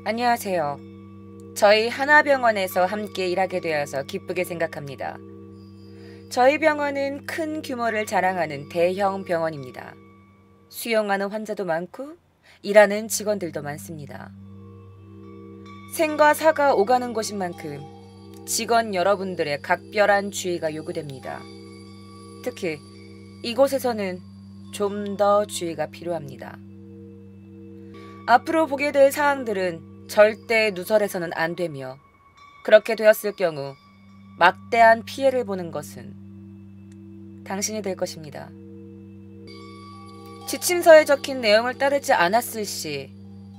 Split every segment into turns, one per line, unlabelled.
안녕하세요. 저희 하나병원에서 함께 일하게 되어서 기쁘게 생각합니다. 저희 병원은 큰 규모를 자랑하는 대형 병원입니다. 수용하는 환자도 많고 일하는 직원들도 많습니다. 생과 사가 오가는 곳인 만큼 직원 여러분들의 각별한 주의가 요구됩니다. 특히 이곳에서는 좀 더 주의가 필요합니다. 앞으로 보게 될 사항들은 절대 누설해서는 안 되며, 그렇게 되었을 경우 막대한 피해를 보는 것은 당신이 될 것입니다. 지침서에 적힌 내용을 따르지 않았을 시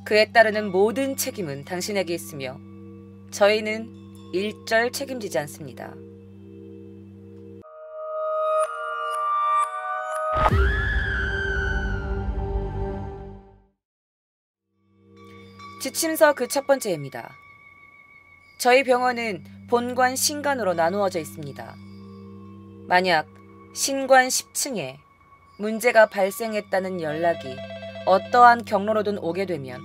그에 따르는 모든 책임은 당신에게 있으며 저희는 일절 책임지지 않습니다. 지침서 그 첫 번째입니다. 저희 병원은 본관 신관으로 나누어져 있습니다. 만약 신관 10층에 문제가 발생했다는 연락이 어떠한 경로로든 오게 되면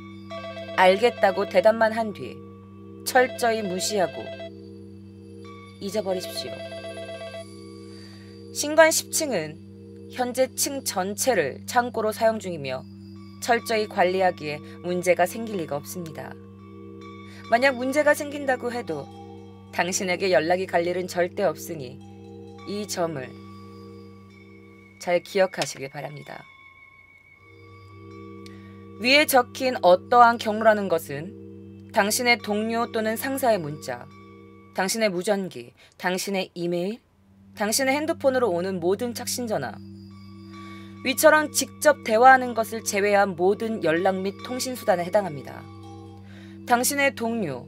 알겠다고 대답만 한 뒤 철저히 무시하고 잊어버리십시오. 신관 10층은 현재 층 전체를 창고로 사용 중이며 철저히 관리하기에 문제가 생길 리가 없습니다. 만약 문제가 생긴다고 해도 당신에게 연락이 갈 일은 절대 없으니 이 점을 잘 기억하시길 바랍니다. 위에 적힌 어떠한 경로라는 것은 당신의 동료 또는 상사의 문자, 당신의 무전기, 당신의 이메일, 당신의 핸드폰으로 오는 모든 착신전화, 위처럼 직접 대화하는 것을 제외한 모든 연락 및 통신수단에 해당합니다. 당신의 동료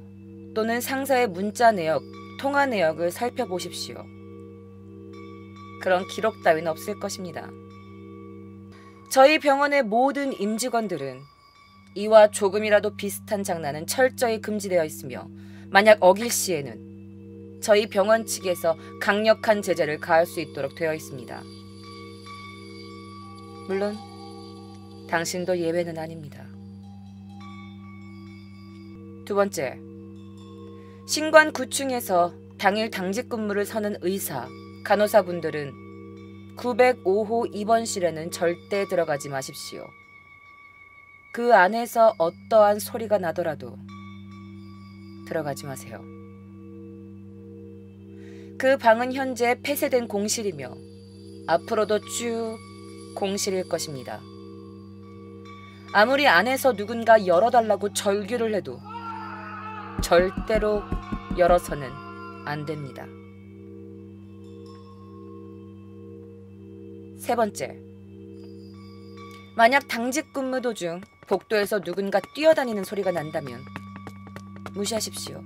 또는 상사의 문자 내역, 통화 내역을 살펴보십시오. 그런 기록 따윈 없을 것입니다. 저희 병원의 모든 임직원들은 이와 조금이라도 비슷한 장난은 철저히 금지되어 있으며 만약 어길 시에는 저희 병원 측에서 강력한 제재를 가할 수 있도록 되어 있습니다. 물론 당신도 예외는 아닙니다. 두 번째, 신관 9층에서 당일 당직 근무를 서는 의사, 간호사분들은 905호 입원실에는 절대 들어가지 마십시오. 그 안에서 어떠한 소리가 나더라도 들어가지 마세요. 그 방은 현재 폐쇄된 공실이며 앞으로도 쭉 공실일 것입니다. 아무리 안에서 누군가 열어달라고 절규를 해도 절대로 열어서는 안 됩니다. 세 번째, 만약 당직 근무 도중 복도에서 누군가 뛰어다니는 소리가 난다면 무시하십시오.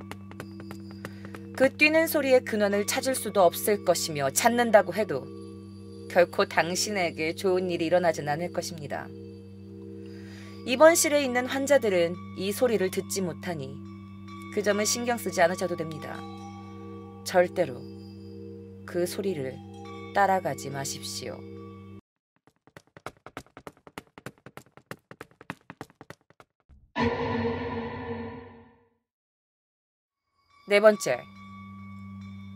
그 뛰는 소리의 근원을 찾을 수도 없을 것이며 찾는다고 해도 결코 당신에게 좋은 일이 일어나진 않을 것입니다. 입원실에 있는 환자들은 이 소리를 듣지 못하니 그 점은 신경 쓰지 않으셔도 됩니다. 절대로 그 소리를 따라가지 마십시오. 네 번째,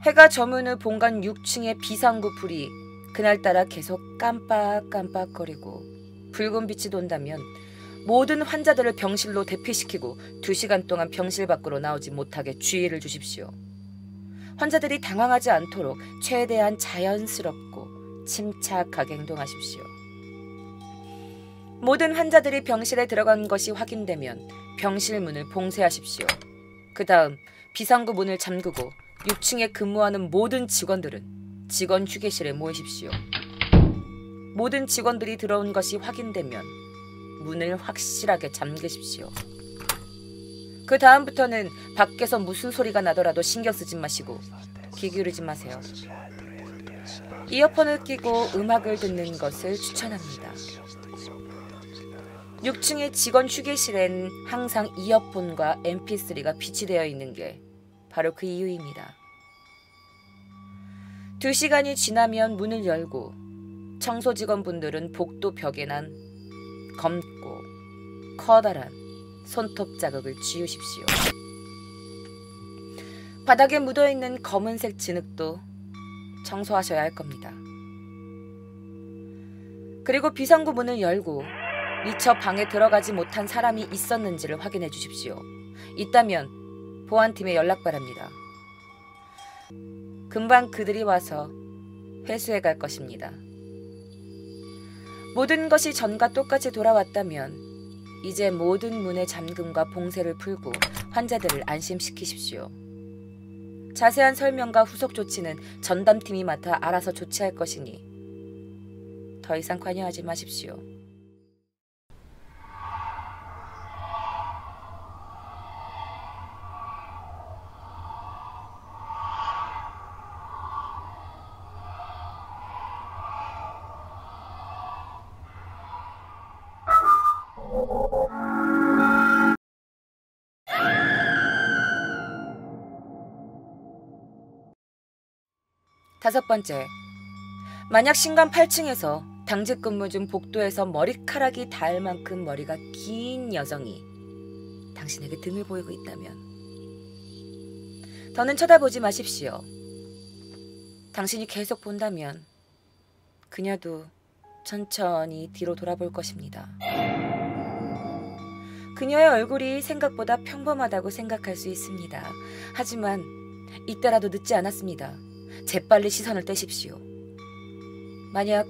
해가 저문 후 본관 6층의 비상구 불이 그날따라 계속 깜빡깜빡거리고 붉은 빛이 돈다면 모든 환자들을 병실로 대피시키고 2시간 동안 병실 밖으로 나오지 못하게 주의를 주십시오. 환자들이 당황하지 않도록 최대한 자연스럽고 침착하게 행동하십시오. 모든 환자들이 병실에 들어간 것이 확인되면 병실 문을 봉쇄하십시오. 그 다음 비상구 문을 잠그고 6층에 근무하는 모든 직원들은 직원 휴게실에 모이십시오. 모든 직원들이 들어온 것이 확인되면 문을 확실하게 잠그십시오. 그 다음부터는 밖에서 무슨 소리가 나더라도 신경 쓰지 마시고 귀 기울이지 마세요. 이어폰을 끼고 음악을 듣는 것을 추천합니다. 6층의 직원 휴게실엔 항상 이어폰과 mp3가 비치되어 있는 게 바로 그 이유입니다. 2시간이 지나면 문을 열고 청소 직원분들은 복도 벽에 난 검고 커다란 손톱 자국을 지우십시오. 바닥에 묻어있는 검은색 진흙도 청소하셔야 할 겁니다. 그리고 비상구 문을 열고 미처 방에 들어가지 못한 사람이 있었는지를 확인해 주십시오. 있다면 보안팀에 연락 바랍니다. 금방 그들이 와서 회수해 갈 것입니다. 모든 것이 전과 똑같이 돌아왔다면 이제 모든 문의 잠금과 봉쇄를 풀고 환자들을 안심시키십시오. 자세한 설명과 후속 조치는 전담팀이 맡아 알아서 조치할 것이니 더 이상 관여하지 마십시오. 다섯 번째, 만약 신관 8층에서 당직 근무 중 복도에서 머리카락이 닿을 만큼 머리가 긴 여성이 당신에게 등을 보이고 있다면 더는 쳐다보지 마십시오. 당신이 계속 본다면 그녀도 천천히 뒤로 돌아볼 것입니다. 그녀의 얼굴이 생각보다 평범하다고 생각할 수 있습니다. 하지만 이때라도 늦지 않았습니다. 재빨리 시선을 떼십시오. 만약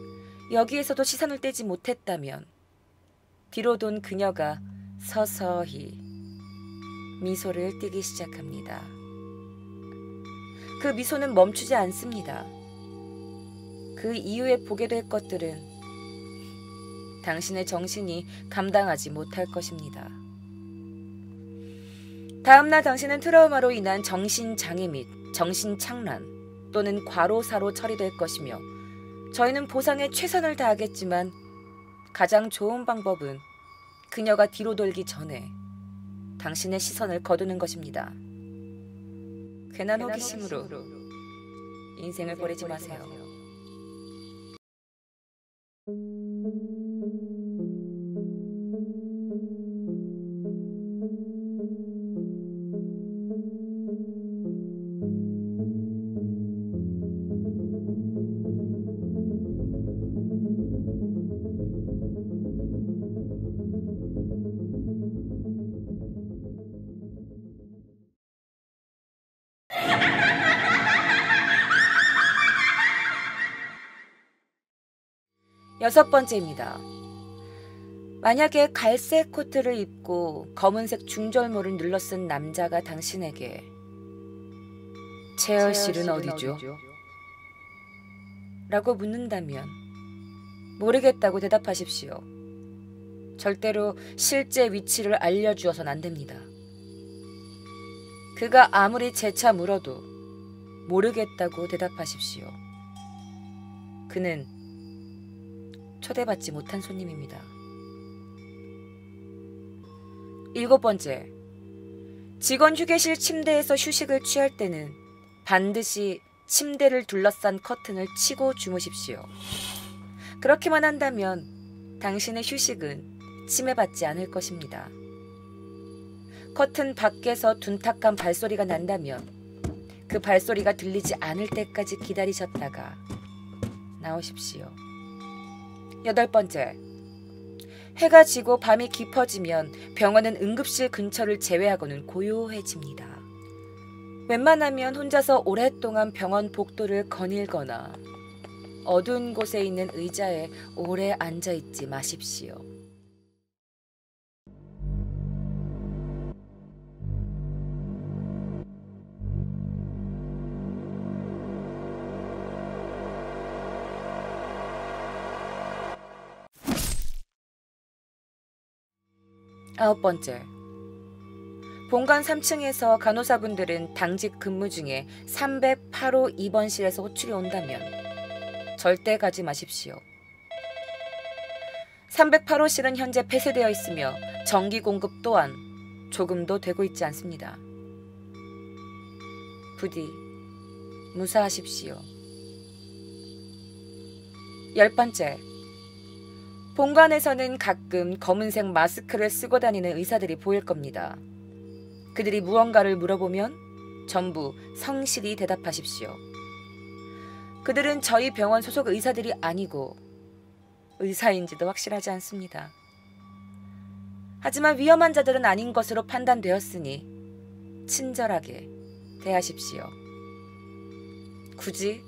여기에서도 시선을 떼지 못했다면 뒤로 돈 그녀가 서서히 미소를 띠기 시작합니다. 그 미소는 멈추지 않습니다. 그 이후에 보게 될 것들은 당신의 정신이 감당하지 못할 것입니다. 다음날 당신은 트라우마로 인한 정신장애 및 정신착란 또는 과로사로 처리될 것이며 저희는 보상에 최선을 다하겠지만 가장 좋은 방법은 그녀가 뒤로 돌기 전에 당신의 시선을 거두는 것입니다. 괜한 호기심으로 인생을 버리지 마세요. 여섯 번째입니다. 만약에 갈색 코트를 입고 검은색 중절모를 눌러쓴 남자가 당신에게 체열실은 어디죠? 라고 묻는다면 모르겠다고 대답하십시오. 절대로 실제 위치를 알려주어선 안 됩니다. 그가 아무리 재차 물어도 모르겠다고 대답하십시오. 그는 초대받지 못한 손님입니다. 일곱 번째, 직원 휴게실 침대에서 휴식을 취할 때는 반드시 침대를 둘러싼 커튼을 치고 주무십시오. 그렇게만 한다면 당신의 휴식은 침해받지 않을 것입니다. 커튼 밖에서 둔탁한 발소리가 난다면 그 발소리가 들리지 않을 때까지 기다리셨다가 나오십시오. 여덟 번째, 해가 지고 밤이 깊어지면 병원은 응급실 근처를 제외하고는 고요해집니다. 웬만하면 혼자서 오랫동안 병원 복도를 거닐거나 어두운 곳에 있는 의자에 오래 앉아있지 마십시오. 아홉 번째, 본관 3층에서 간호사분들은 당직 근무 중에 308호 입원실에서 호출이 온다면 절대 가지 마십시오. 308호실은 현재 폐쇄되어 있으며 전기 공급 또한 조금도 되고 있지 않습니다. 부디 무사하십시오. 10번째, 본관에서는 가끔 검은색 마스크를 쓰고 다니는 의사들이 보일 겁니다. 그들이 무언가를 물어보면 전부 성실히 대답하십시오. 그들은 저희 병원 소속 의사들이 아니고 의사인지도 확실하지 않습니다. 하지만 위험한 자들은 아닌 것으로 판단되었으니 친절하게 대하십시오. 굳이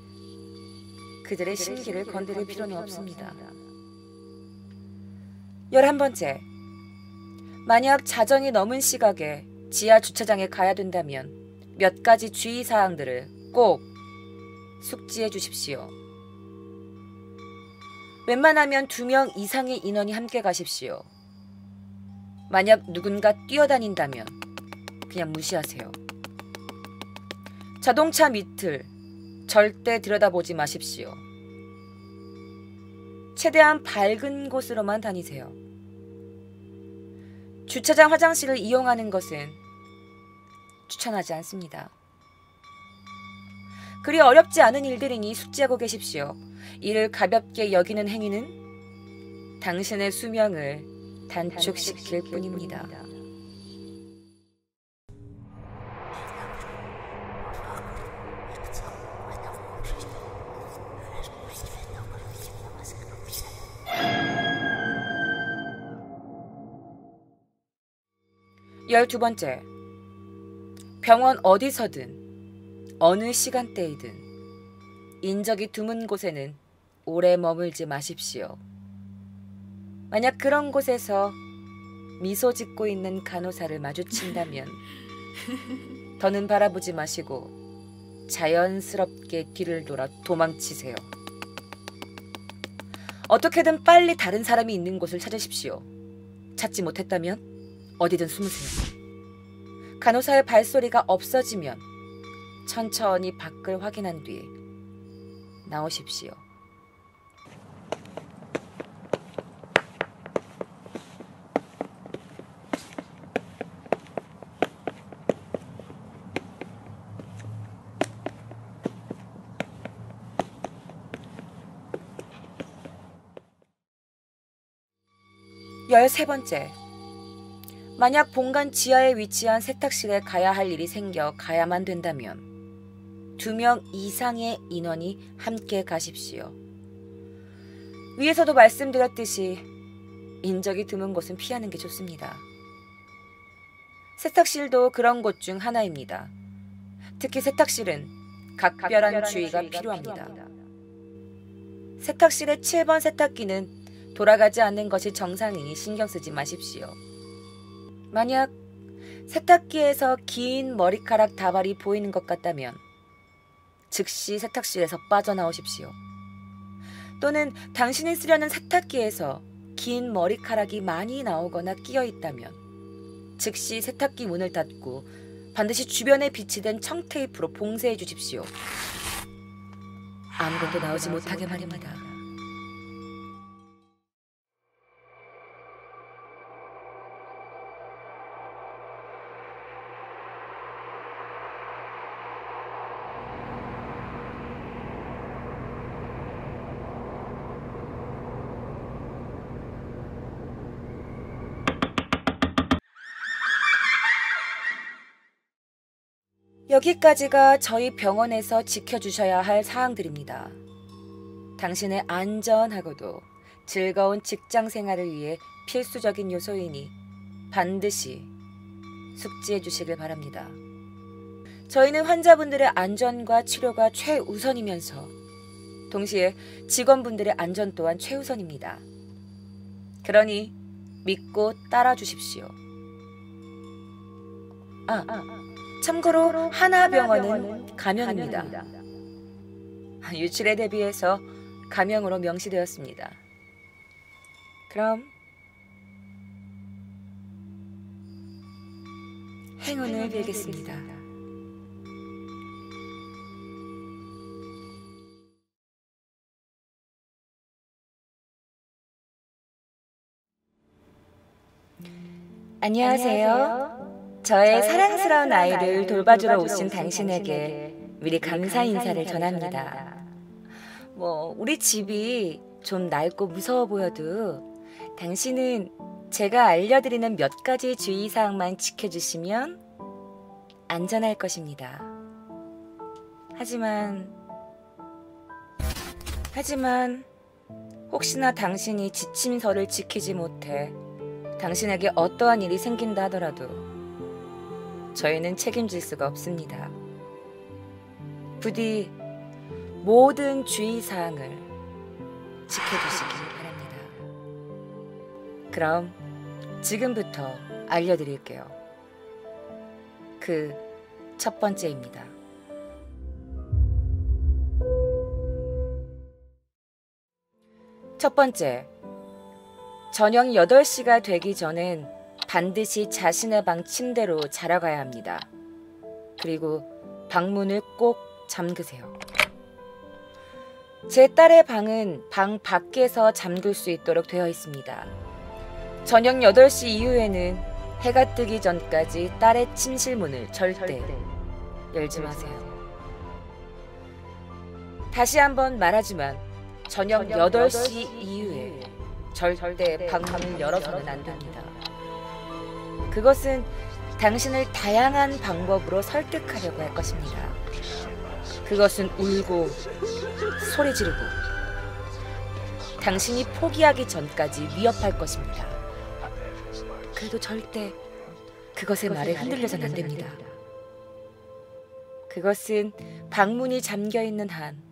그들의 심기를 건드릴 필요는 없습니다. 11번째, 만약 자정이 넘은 시각에 지하 주차장에 가야 된다면 몇 가지 주의사항들을 꼭 숙지해 주십시오. 웬만하면 2명 이상의 인원이 함께 가십시오. 만약 누군가 뛰어다닌다면 그냥 무시하세요. 자동차 밑을 절대 들여다보지 마십시오. 최대한 밝은 곳으로만 다니세요. 주차장 화장실을 이용하는 것은 추천하지 않습니다. 그리 어렵지 않은 일들이니 숙지하고 계십시오. 이를 가볍게 여기는 행위는 당신의 수명을 단축시킬 뿐입니다. 열두 번째, 병원 어디서든 어느 시간대이든 인적이 드문 곳에는 오래 머물지 마십시오. 만약 그런 곳에서 미소 짓고 있는 간호사를 마주친다면 더는 바라보지 마시고 자연스럽게 뒤를 돌아 도망치세요. 어떻게든 빨리 다른 사람이 있는 곳을 찾으십시오. 찾지 못했다면 어디든 숨으세요. 간호사의 발소리가 없어지면 천천히 밖을 확인한 뒤에 나오십시오. 열세 번째, 만약 본관 지하에 위치한 세탁실에 가야 할 일이 생겨 가야만 된다면 2명 이상의 인원이 함께 가십시오. 위에서도 말씀드렸듯이 인적이 드문 곳은 피하는 게 좋습니다. 세탁실도 그런 곳 중 하나입니다. 특히 세탁실은 각별한 주의가 필요합니다. 세탁실의 7번 세탁기는 돌아가지 않는 것이 정상이니 신경 쓰지 마십시오. 만약 세탁기에서 긴 머리카락 다발이 보이는 것 같다면 즉시 세탁실에서 빠져나오십시오. 또는 당신이 쓰려는 세탁기에서 긴 머리카락이 많이 나오거나 끼어 있다면 즉시 세탁기 문을 닫고 반드시 주변에 비치된 청테이프로 봉쇄해 주십시오. 아무것도 나오지 못하게 말입니다. 여기까지가 저희 병원에서 지켜주셔야 할 사항들입니다. 당신의 안전하고도 즐거운 직장 생활을 위해 필수적인 요소이니 반드시 숙지해 주시길 바랍니다. 저희는 환자분들의 안전과 치료가 최우선이면서 동시에 직원분들의 안전 또한 최우선입니다. 그러니 믿고 따라 주십시오. 참고로 하나병원은 가명입니다. 유출에 대비해서 가명으로 명시되었습니다. 그럼 행운을 빌겠습니다. 안녕하세요. 저의 사랑스러운 아이를 돌봐주러 오신 당신에게 미리 감사 인사를 전합니다. 우리 집이 좀 낡고 무서워 보여도 당신은 제가 알려드리는 몇 가지 주의사항만 지켜주시면 안전할 것입니다. 하지만 혹시나 당신이 지침서를 지키지 못해 당신에게 어떠한 일이 생긴다 하더라도 저희는 책임질 수가 없습니다. 부디 모든 주의사항을 지켜주시기 바랍니다. 그럼 지금부터 알려드릴게요. 그 첫 번째입니다. 첫 번째, 저녁 8시가 되기 전엔 반드시 자신의 방 침대로 자러 가야 합니다. 그리고 방문을 꼭 잠그세요. 제 딸의 방은 방 밖에서 잠글 수 있도록 되어 있습니다. 저녁 8시 이후에는 해가 뜨기 전까지 딸의 침실 문을 절대 열지 마세요. 다시 한번 말하지만 저녁 8시 이후에 절대 방문을 열어서는 안 됩니다. 그것은 당신을 다양한 방법으로 설득하려고 할 것입니다. 그것은 울고 소리 지르고 당신이 포기하기 전까지 위협할 것입니다. 그래도 절대 그것의 말에 흔들려서는 안 됩니다. 그것은 방문이 잠겨 있는 한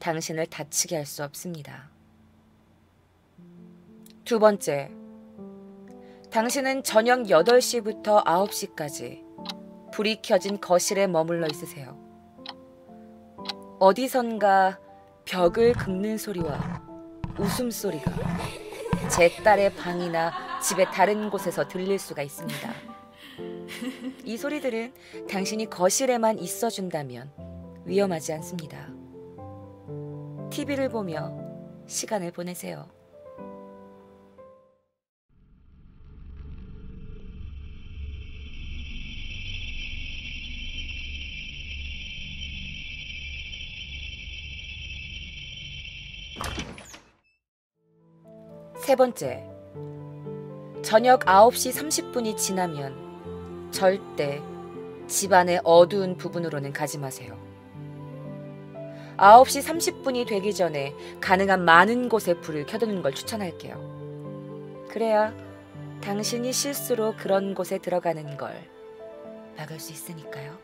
당신을 다치게 할 수 없습니다. 두 번째, 당신은 저녁 8시부터 9시까지 불이 켜진 거실에 머물러 있으세요. 어디선가 벽을 긁는 소리와 웃음소리가 제 딸의 방이나 집의 다른 곳에서 들릴 수가 있습니다. 이 소리들은 당신이 거실에만 있어준다면 위험하지 않습니다. TV를 보며 시간을 보내세요. 세 번째, 저녁 9시 30분이 지나면 절대 집안의 어두운 부분으로는 가지 마세요. 9시 30분이 되기 전에 가능한 많은 곳에 불을 켜두는 걸 추천할게요. 그래야 당신이 실수로 그런 곳에 들어가는 걸 막을 수 있으니까요.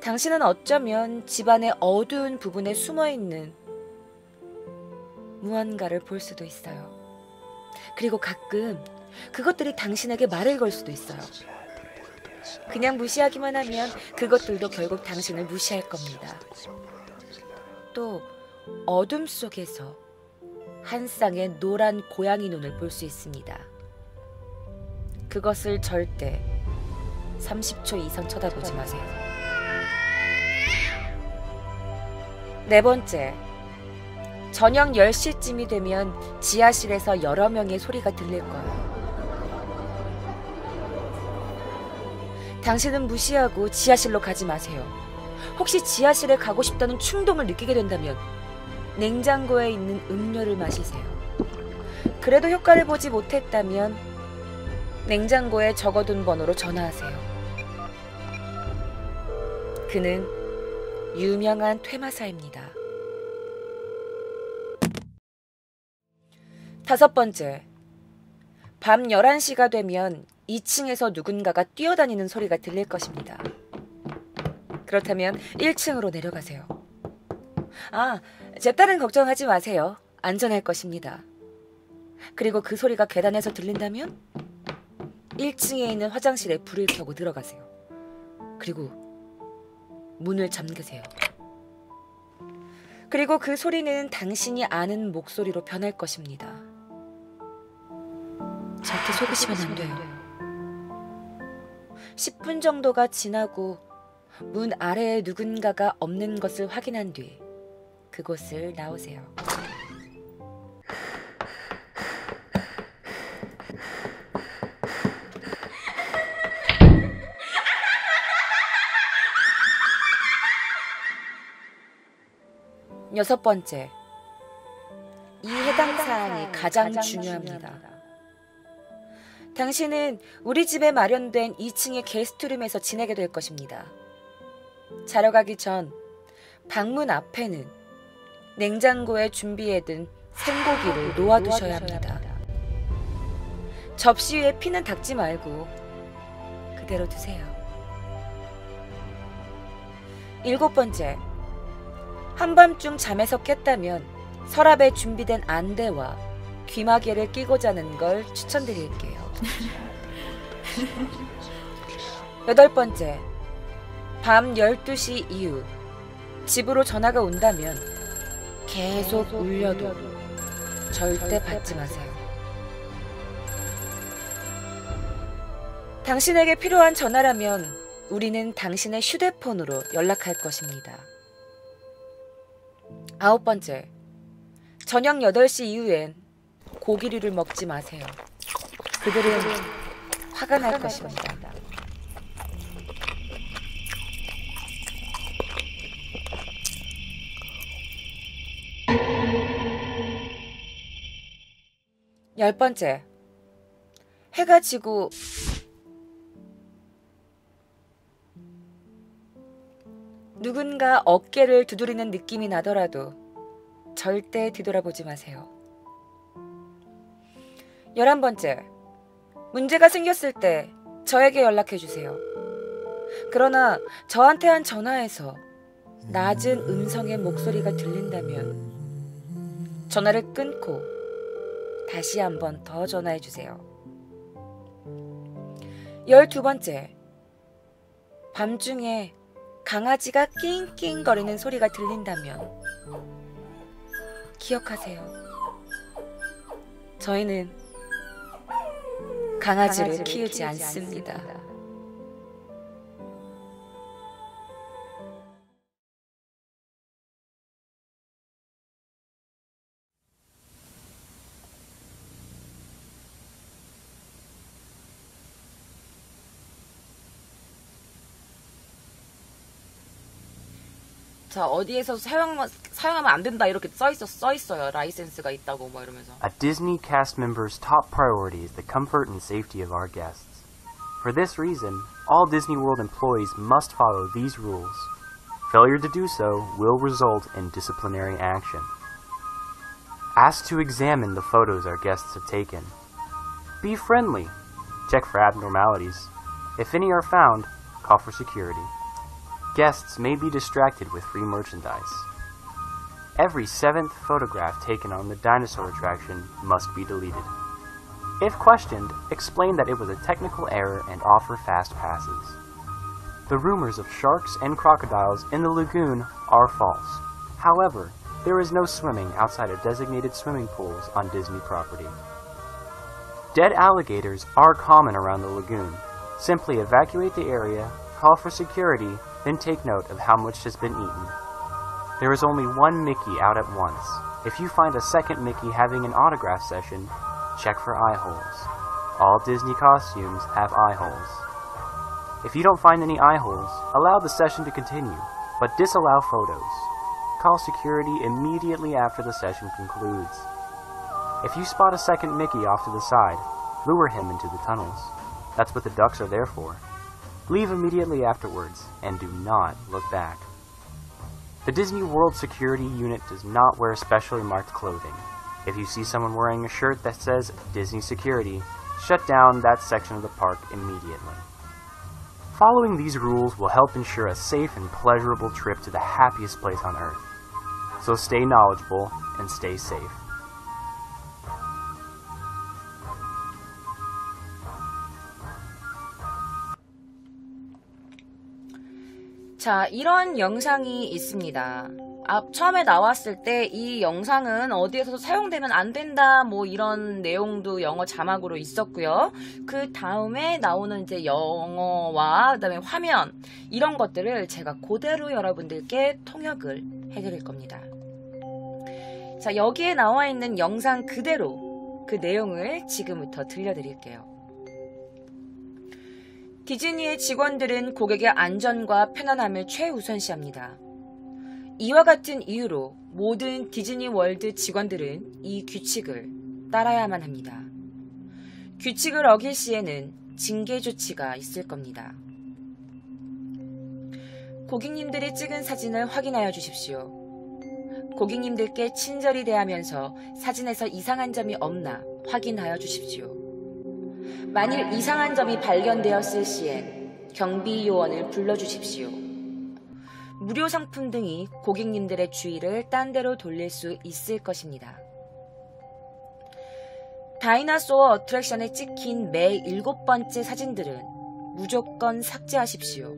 당신은 어쩌면 집안의 어두운 부분에 숨어있는 무언가를 볼 수도 있어요. 그리고 가끔 그것들이 당신에게 말을 걸 수도 있어요. 그냥 무시하기만 하면 그것들도 결국 당신을 무시할 겁니다. 또 어둠 속에서 한 쌍의 노란 고양이 눈을 볼 수 있습니다. 그것을 절대 30초 이상 쳐다보지 마세요. 네 번째, 저녁 10시쯤이 되면 지하실에서 여러 명의 소리가 들릴 거예요. 당신은 무시하고 지하실로 가지 마세요. 혹시 지하실에 가고 싶다는 충동을 느끼게 된다면 냉장고에 있는 음료를 마시세요. 그래도 효과를 보지 못했다면 냉장고에 적어둔 번호로 전화하세요. 그는 유명한 퇴마사입니다. 다섯 번째, 밤 11시가 되면 2층에서 누군가가 뛰어다니는 소리가 들릴 것입니다. 그렇다면 1층으로 내려가세요. 제 딸은 걱정하지 마세요. 안전할 것입니다. 그리고 그 소리가 계단에서 들린다면 1층에 있는 화장실에 불을 켜고 들어가세요. 그리고 문을 잠그세요. 그리고 그 소리는 당신이 아는 목소리로 변할 것입니다. 절대 속으시면 안 돼요. 10분 정도가 지나고 문 아래에 누군가가 없는 것을 확인한 뒤 그곳을 나오세요. 여섯 번째, 해당 사항이 가장 중요합니다. 당신은 우리 집에 마련된 2층의 게스트룸에서 지내게 될 것입니다. 자러 가기 전 방문 앞에는 냉장고에 준비해둔 생고기를 놓아두셔야 합니다. 접시 위에 피는 닦지 말고 그대로 두세요. 7번째, 한밤중 잠에서 깼다면 서랍에 준비된 안대와 귀마개를 끼고 자는 걸 추천드릴게요. 8번째, 밤 12시 이후 집으로 전화가 온다면 계속 울려도 절대 받지 마세요. 당신에게 필요한 전화라면 우리는 당신의 휴대폰으로 연락할 것입니다. 9번째, 저녁 8시 이후엔 고기류를 먹지 마세요. 그들은 화가 날 것입니다. 10번째, 해가 지고 누군가 어깨를 두드리는 느낌이 나더라도 절대 뒤돌아보지 마세요. 11번째, 문제가 생겼을 때 저에게 연락해주세요. 그러나 저한테 한 전화에서 낮은 음성의 목소리가 들린다면 전화를 끊고 다시 한 번 더 전화해주세요. 12번째, 밤중에 강아지가 낑낑거리는 소리가 들린다면 기억하세요. 저희는 강아지를 키우지 않습니다. 자, 어디에서 사용하면 안 된다 이렇게 써 있어요. 라이센스가 있다고 뭐 이러면서.
A Disney cast member's top priority is the comfort and safety of our guests. For this reason, all Disney World employees must follow these rules. Failure to do so will result in disciplinary action. Ask to examine the photos our guests have taken. Be friendly. Check for abnormalities. If any are found, call for security. Guests may be distracted with free merchandise. Every 7th photograph taken on the dinosaur attraction must be deleted. If questioned, explain that it was a technical error and offer fast passes. The rumors of sharks and crocodiles in the lagoon are false. However, there is no swimming outside of designated swimming pools on Disney property. Dead alligators are common around the lagoon. Simply evacuate the area, call for security, then take note of how much has been eaten. There is only one Mickey out at once. If you find a second Mickey having an autograph session, check for eye holes. All Disney costumes have eye holes. If you don't find any eye holes, allow the session to continue, but disallow photos. Call security immediately after the session concludes. If you spot a second Mickey off to the side, lure him into the tunnels. That's what the ducks are there for. Leave immediately afterwards, and do not look back. The Disney World Security Unit does not wear specially marked clothing. If you see someone wearing a shirt that says Disney Security, shut down that section of the park immediately. Following these rules will help ensure a safe and pleasurable trip to the happiest place on Earth. So stay knowledgeable and stay safe.
자, 이런 영상이 있습니다. 처음에 나왔을 때 이 영상은 어디에서도 사용되면 안 된다 뭐 이런 내용도 영어 자막으로 있었고요. 그 다음에 나오는 이제 영어와 그다음에 화면 이런 것들을 제가 그대로 여러분들께 통역을 해드릴 겁니다. 자, 여기에 나와 있는 영상 그대로 그 내용을 지금부터 들려드릴게요. 디즈니의 직원들은 고객의 안전과 편안함을 최우선시합니다. 이와 같은 이유로 모든 디즈니 월드 직원들은 이 규칙을 따라야만 합니다. 규칙을 어길 시에는 징계 조치가 있을 겁니다. 고객님들이 찍은 사진을 확인하여 주십시오. 고객님들께 친절히 대하면서 사진에서 이상한 점이 없나 확인하여 주십시오. 만일 이상한 점이 발견되었을 시엔 경비 요원을 불러주십시오. 무료 상품 등이 고객님들의 주의를 딴 데로 돌릴 수 있을 것입니다. 다이나소어 어트랙션에 찍힌 매 7번째 사진들은 무조건 삭제하십시오.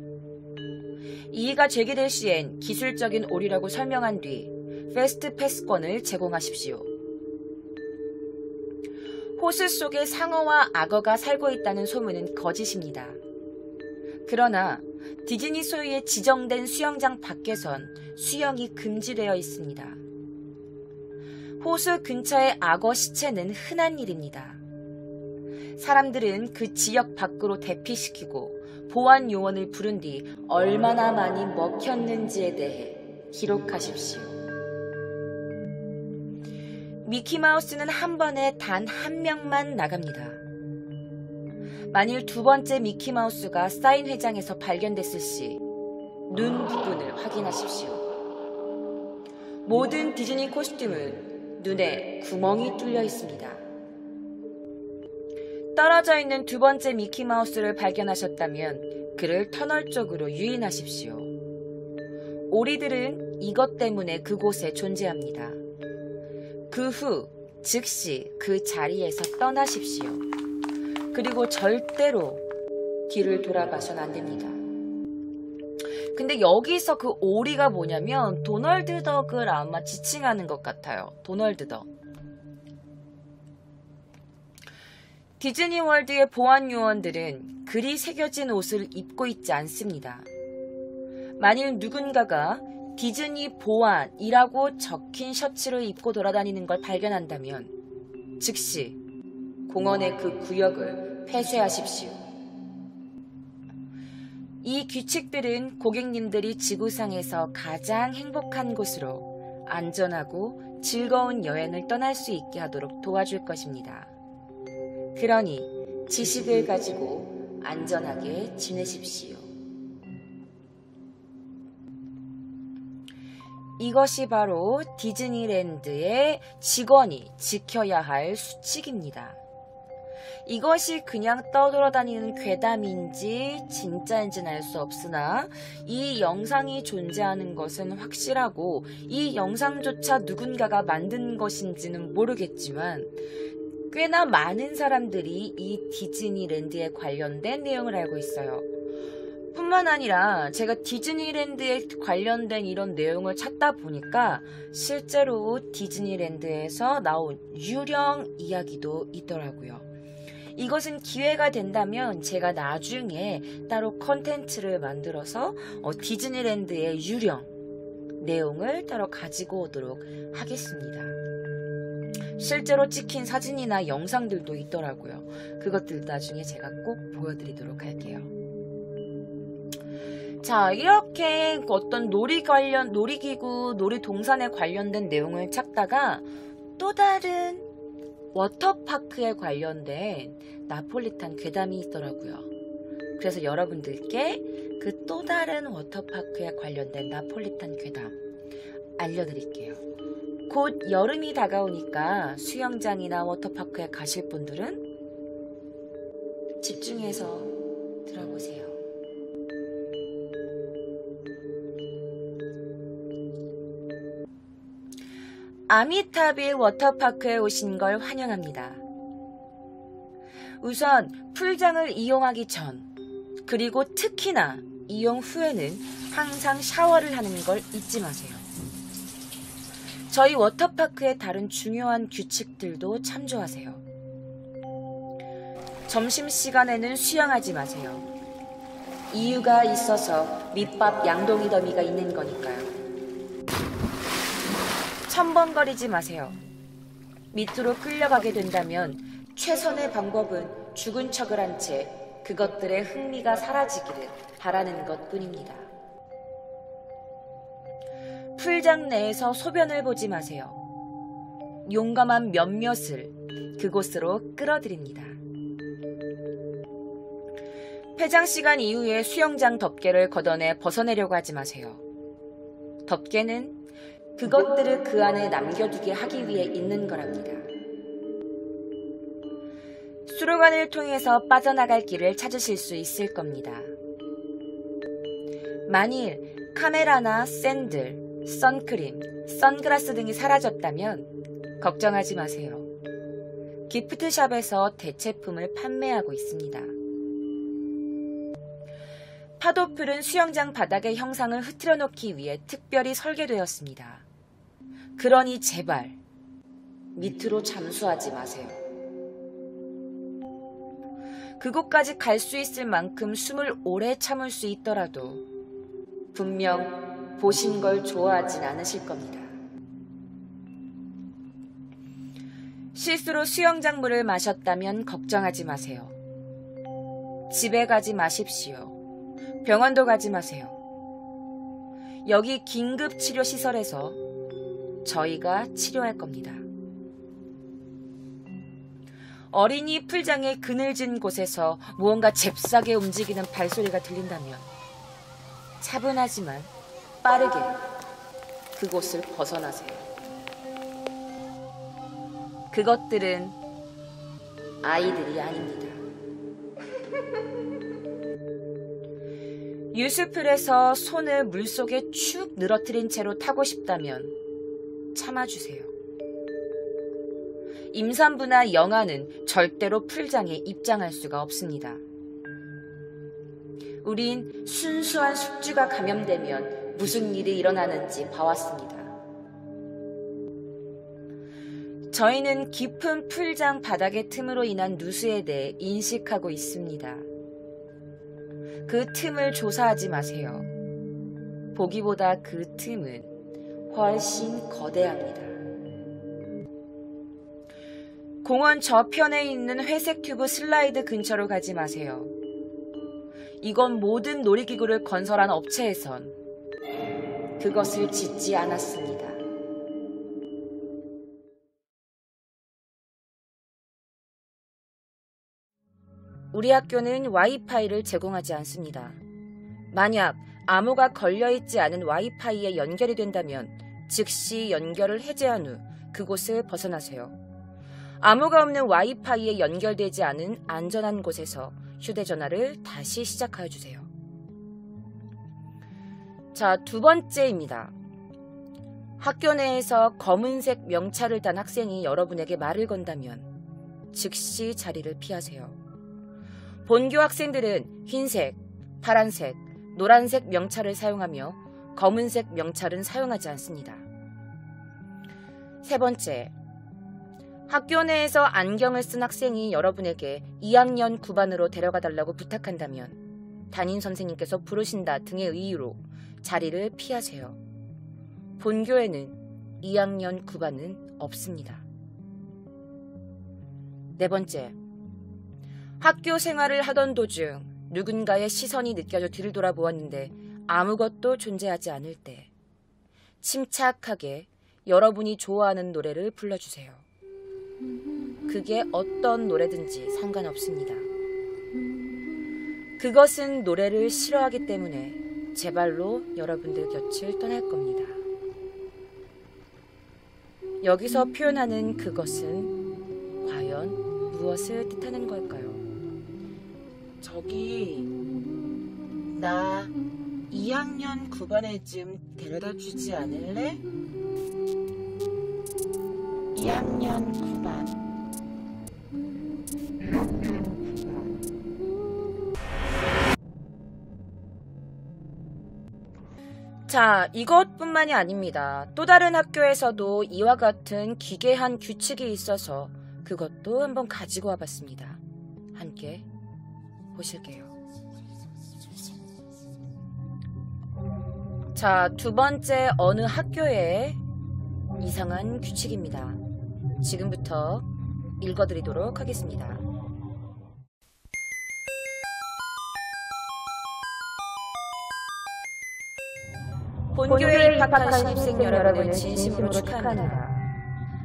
이의가 제기될 시엔 기술적인 오류라고 설명한 뒤 패스트 패스권을 제공하십시오. 호수 속에 상어와 악어가 살고 있다는 소문은 거짓입니다. 그러나 디즈니 소유의 지정된 수영장 밖에선 수영이 금지되어 있습니다. 호수 근처의 악어 시체는 흔한 일입니다. 사람들은 그 지역 밖으로 대피시키고 보안 요원을 부른 뒤 얼마나 많이 먹혔는지에 대해 기록하십시오. 미키마우스는 한 번에 단 한 명만 나갑니다. 만일 두 번째 미키마우스가 사인 회장에서 발견됐을 시 눈 부분을 확인하십시오. 모든 디즈니 코스튬은 눈에 구멍이 뚫려 있습니다. 떨어져 있는 두 번째 미키마우스를 발견하셨다면 그를 터널 쪽으로 유인하십시오. 오리들은 이것 때문에 그곳에 존재합니다. 그 후 즉시 그 자리에서 떠나십시오. 그리고 절대로 뒤를 돌아봐선 안 됩니다. 근데 여기서 그 오리가 뭐냐면 도널드 덕을 아마 지칭하는 것 같아요. 도널드 덕. 디즈니 월드의 보안 요원들은 글이 새겨진 옷을 입고 있지 않습니다. 만일 누군가가 디즈니 보안이라고 적힌 셔츠를 입고 돌아다니는 걸 발견한다면 즉시 공원의 그 구역을 폐쇄하십시오. 이 규칙들은 고객님들이 지구상에서 가장 행복한 곳으로 안전하고 즐거운 여행을 떠날 수 있게 하도록 도와줄 것입니다. 그러니 지식을 가지고 안전하게 지내십시오. 이것이 바로 디즈니랜드의 직원이 지켜야 할 수칙입니다. 이것이 그냥 떠돌아다니는 괴담인지 진짜인지는 알 수 없으나 이 영상이 존재하는 것은 확실하고 이 영상조차 누군가가 만든 것인지는 모르겠지만 꽤나 많은 사람들이 이 디즈니랜드에 관련된 내용을 알고 있어요. 뿐만 아니라 제가 디즈니랜드에 관련된 이런 내용을 찾다 보니까 실제로 디즈니랜드에서 나온 유령 이야기도 있더라고요. 이것은 기회가 된다면 제가 나중에 따로 컨텐츠를 만들어서 디즈니랜드의 유령 내용을 따로 가지고 오도록 하겠습니다. 실제로 찍힌 사진이나 영상들도 있더라고요. 그것들 나중에 제가 꼭 보여드리도록 할게요. 자, 이렇게 어떤 놀이기구, 놀이동산에 관련된 내용을 찾다가 또 다른 워터파크에 관련된 나폴리탄 괴담이 있더라고요. 그래서 여러분들께 그 또 다른 워터파크에 관련된 나폴리탄 괴담 알려드릴게요. 곧 여름이 다가오니까 수영장이나 워터파크에 가실 분들은 집중해서 들어보세요. 아미타빌 워터파크에 오신 걸 환영합니다. 우선 풀장을 이용하기 전 그리고 특히나 이용 후에는 항상 샤워를 하는 걸 잊지 마세요. 저희 워터파크의 다른 중요한 규칙들도 참조하세요. 점심시간에는 수영하지 마세요. 이유가 있어서 밑밥 양동이 더미가 있는 거니까요. 첨벙거리지 마세요. 밑으로 끌려가게 된다면 최선의 방법은 죽은 척을 한 채 그것들의 흥미가 사라지기를 바라는 것뿐입니다. 풀장 내에서 소변을 보지 마세요. 용감한 몇몇을 그곳으로 끌어들입니다. 폐장 시간 이후에 수영장 덮개를 걷어내 벗어내려고 하지 마세요. 덮개는 그것들을 그 안에 남겨두게 하기 위해 있는 거랍니다. 수로관을 통해서 빠져나갈 길을 찾으실 수 있을 겁니다. 만일 카메라나 샌들, 선크림, 선글라스 등이 사라졌다면 걱정하지 마세요. 기프트샵에서 대체품을 판매하고 있습니다. 파도풀은 수영장 바닥의 형상을 흐트려 놓기 위해 특별히 설계되었습니다. 그러니 제발 밑으로 잠수하지 마세요. 그곳까지 갈 수 있을 만큼 숨을 오래 참을 수 있더라도 분명 보신 걸 좋아하진 않으실 겁니다. 실수로 수영장 물을 마셨다면 걱정하지 마세요. 집에 가지 마십시오. 병원도 가지 마세요. 여기 긴급치료시설에서 저희가 치료할 겁니다. 어린이 풀장의 그늘진 곳에서 무언가 잽싸게 움직이는 발소리가 들린다면 차분하지만 빠르게 그곳을 벗어나세요. 그것들은 아이들이 아닙니다. 유수풀에서 손을 물속에 축 늘어뜨린 채로 타고 싶다면 참아주세요. 임산부나 영아는 절대로 풀장에 입장할 수가 없습니다. 우린 순수한 숙주가 감염되면 무슨 일이 일어나는지 봐왔습니다. 저희는 깊은 풀장 바닥의 틈으로 인한 누수에 대해 인식하고 있습니다. 그 틈을 조사하지 마세요. 보기보다 그 틈은 훨씬 거대합니다. 공원 저편에 있는 회색 튜브 슬라이드 근처로 가지 마세요. 이건 모든 놀이기구를 건설한 업체에선 그것을 짓지 않았습니다. 우리 학교는 와이파이를 제공하지 않습니다. 만약 암호가 걸려있지 않은 와이파이에 연결이 된다면 즉시 연결을 해제한 후 그곳을 벗어나세요. 암호가 없는 와이파이에 연결되지 않은 안전한 곳에서 휴대전화를 다시 시작하여 주세요. 자, 두 번째입니다. 학교 내에서 검은색 명찰을 단 학생이 여러분에게 말을 건다면 즉시 자리를 피하세요. 본교 학생들은 흰색, 파란색, 노란색 명찰을 사용하며 검은색 명찰은 사용하지 않습니다. 세 번째, 학교 내에서 안경을 쓴 학생이 여러분에게 2학년 9반으로 데려가 달라고 부탁한다면 담임 선생님께서 부르신다 등의 이유로 자리를 피하세요. 본교에는 2학년 9반은 없습니다. 네 번째, 학교 생활을 하던 도중 누군가의 시선이 느껴져 뒤를 돌아보았는데 아무것도 존재하지 않을 때 침착하게 여러분이 좋아하는 노래를 불러주세요. 그게 어떤 노래든지 상관없습니다. 그것은 노래를 싫어하기 때문에 제 발로 여러분들 곁을 떠날 겁니다. 여기서 표현하는 그것은 과연 무엇을 뜻하는 걸까요? 저기 나 2학년 9반에 좀 데려다 주지 않을래? 2학년 9반. 자, 이것뿐만이 아닙니다. 또 다른 학교에서도 이와 같은 기괴한 규칙이 있어서 그것도 한번 가지고 와봤습니다. 함께 보실게요. 자, 두 번째 어느 학교의 이상한 규칙입니다. 지금부터 읽어드리도록 하겠습니다. 본교에 입학한 신입생 여러분을 진심으로 축하합니다.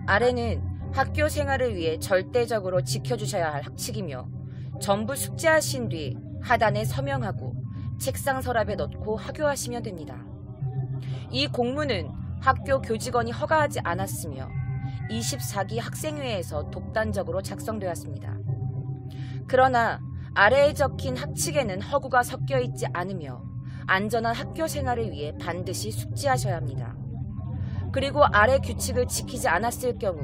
아래는 학교 생활을 위해 절대적으로 지켜주셔야 할 학칙이며 전부 숙지하신 뒤 하단에 서명하고 책상 서랍에 넣고 하교하시면 됩니다. 이 공문은 학교 교직원이 허가하지 않았으며 24기 학생회에서 독단적으로 작성되었습니다. 그러나 아래에 적힌 학칙에는 허구가 섞여 있지 않으며 안전한 학교 생활을 위해 반드시 숙지하셔야 합니다. 그리고 아래 규칙을 지키지 않았을 경우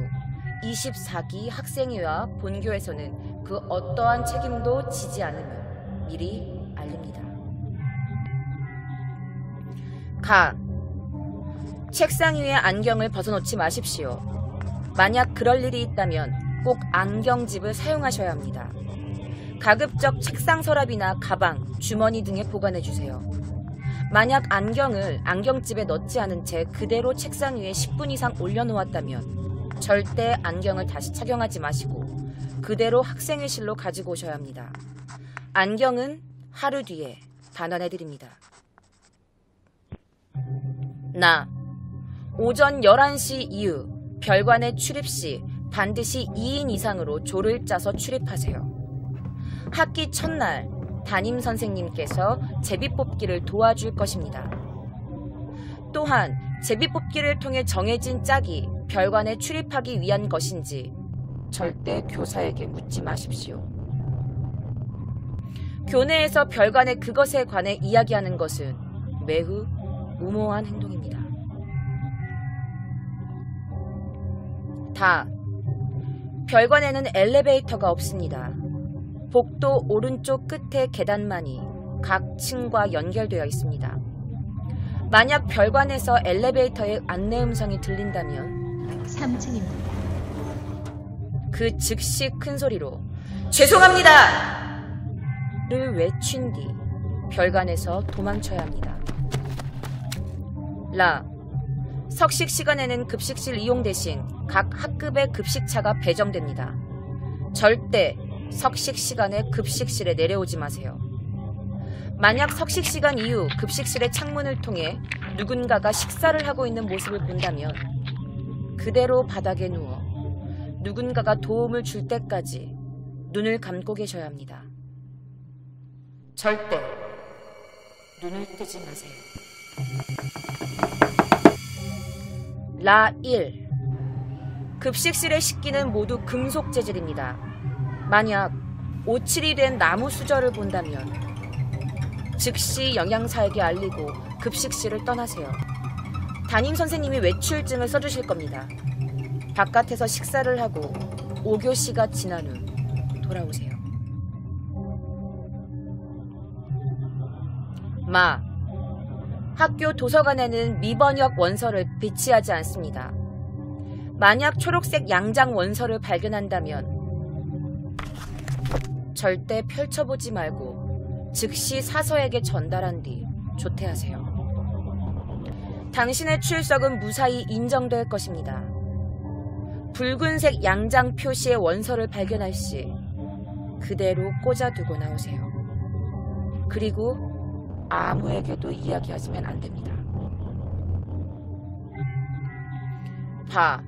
24기 학생회와 본교에서는 그 어떠한 책임도 지지 않으며 미리 알립니다. 가. 책상 위에 안경을 벗어놓지 마십시오. 만약 그럴 일이 있다면 꼭 안경집을 사용하셔야 합니다. 가급적 책상 서랍이나 가방, 주머니 등에 보관해주세요. 만약 안경을 안경집에 넣지 않은 채 그대로 책상 위에 10분 이상 올려놓았다면 절대 안경을 다시 착용하지 마시고 그대로 학생회실로 가지고 오셔야 합니다. 안경은 하루 뒤에 반환해드립니다. 나. 오전 11시 이후 별관에 출입 시 반드시 2인 이상으로 조를 짜서 출입하세요. 학기 첫날 담임선생님께서 제비뽑기를 도와줄 것입니다. 또한 제비뽑기를 통해 정해진 짝이 별관에 출입하기 위한 것인지 절대 교사에게 묻지 마십시오. 교내에서 별관의 그것에 관해 이야기하는 것은 매우 무모한 행동입니다. 다. 별관에는 엘리베이터가 없습니다. 복도 오른쪽 끝에 계단만이 각 층과 연결되어 있습니다. 만약 별관에서 엘리베이터의 안내 음성이 들린다면
3층입니다.
그 즉시 큰 소리로 죄송합니다! 를 외친 뒤 별관에서 도망쳐야 합니다. 라. 석식 시간에는 급식실 이용 대신 각 학급의 급식차가 배정됩니다. 절대 석식 시간에 급식실에 내려오지 마세요. 만약 석식 시간 이후 급식실의 창문을 통해 누군가가 식사를 하고 있는 모습을 본다면 그대로 바닥에 누워 누군가가 도움을 줄 때까지 눈을 감고 계셔야 합니다. 절대 눈을 뜨지 마세요. 라 1. 급식실의 식기는 모두 금속 재질입니다. 만약 오칠이 된 나무 수저를 본다면 즉시 영양사에게 알리고 급식실을 떠나세요. 담임선생님이 외출증을 써주실 겁니다. 바깥에서 식사를 하고 5교시가 지난 후 돌아오세요. 마. 학교 도서관에는 미번역 원서를 비치하지 않습니다. 만약 초록색 양장 원서를 발견한다면 절대 펼쳐보지 말고 즉시 사서에게 전달한 뒤 조퇴하세요. 당신의 출석은 무사히 인정될 것입니다. 붉은색 양장 표시의 원서를 발견할 시 그대로 꽂아두고 나오세요. 그리고 아무에게도 이야기하시면 안 됩니다. 바.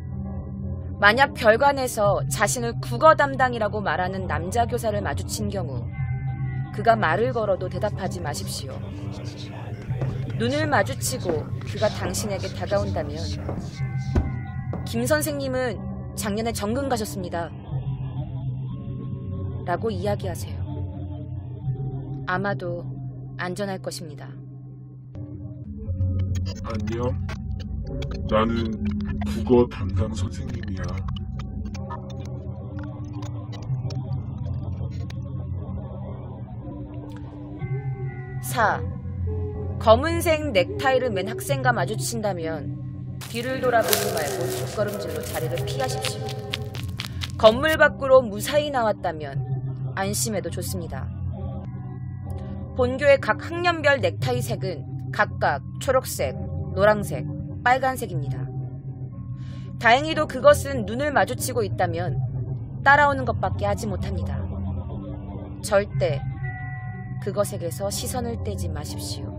만약 별관에서 자신을 국어 담당이라고 말하는 남자 교사를 마주친 경우 그가 말을 걸어도 대답하지 마십시오. 눈을 마주치고 그가 당신에게 다가온다면 김 선생님은 작년에 정근 가셨습니다. 라고 이야기하세요. 아마도 안전할 것입니다.
안녕. 나는 국어 담당 선생님이야.
사. 검은색 넥타이를 맨 학생과 마주친다면 뒤를 돌아보지 말고 뒷걸음질로 자리를 피하십시오. 건물 밖으로 무사히 나왔다면 안심해도 좋습니다. 본교의 각 학년별 넥타이 색은 각각 초록색, 노란색, 빨간색입니다. 다행히도 그것은 눈을 마주치고 있다면 따라오는 것밖에 하지 못합니다. 절대 그것에게서 시선을 떼지 마십시오.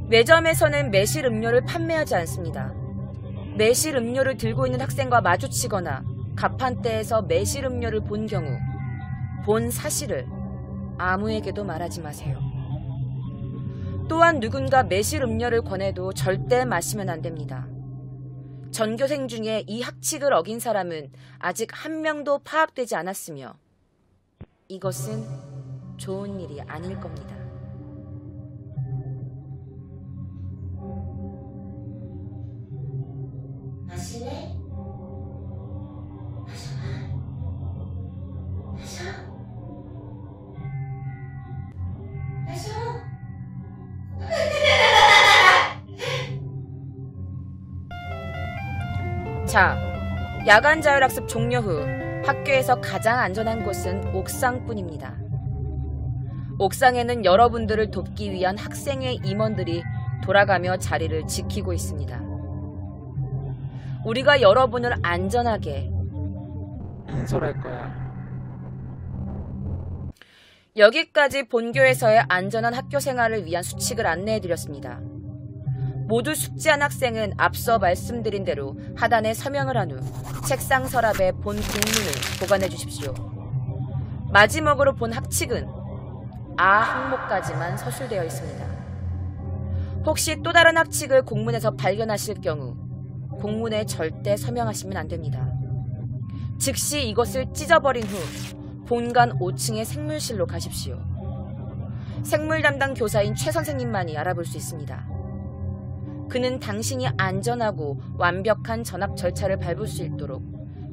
매점에서는 매실 음료를 판매하지 않습니다. 매실 음료를 들고 있는 학생과 마주치거나 가판대에서 매실 음료를 본 경우 본 사실을 아무에게도 말하지 마세요. 또한 누군가 매실 음료를 권해도 절대 마시면 안 됩니다. 전교생 중에 이 학칙을 어긴 사람은 아직 한 명도 파악되지 않았으며 이것은 좋은 일이 아닐 겁니다. 마실래? 마셔. 자, 야간 자율학습 종료 후 학교에서 가장 안전한 곳은 옥상뿐입니다. 옥상에는 여러분들을 돕기 위한 학생회 임원들이 돌아가며 자리를 지키고 있습니다. 우리가 여러분을 안전하게
인솔할 거야.
여기까지 본교에서의 안전한 학교 생활을 위한 수칙을 안내해드렸습니다. 모두 숙지한 학생은 앞서 말씀드린 대로 하단에 서명을 한 후 책상 서랍에 본 공문을 보관해 주십시오. 마지막으로 본 학칙은 항목까지만 서술되어 있습니다. 혹시 또 다른 학칙을 공문에서 발견하실 경우 공문에 절대 서명하시면 안 됩니다. 즉시 이것을 찢어버린 후 본관 5층의 생물실로 가십시오. 생물 담당 교사인 최 선생님만이 알아볼 수 있습니다. 그는 당신이 안전하고 완벽한 전학 절차를 밟을 수 있도록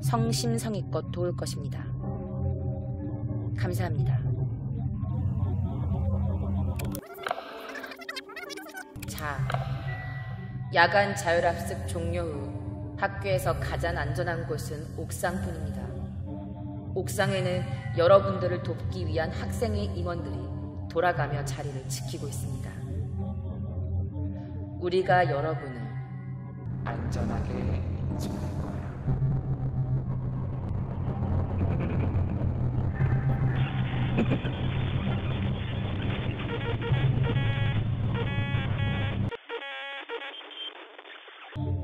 성심성의껏 도울 것입니다. 감사합니다. 자, 야간 자율학습 종료 후 학교에서 가장 안전한 곳은 옥상뿐입니다. 옥상에는 여러분들을 돕기 위한 학생회 임원들이 돌아가며 자리를 지키고 있습니다. 우리가 여러분을
안전하게 인솔할 거야.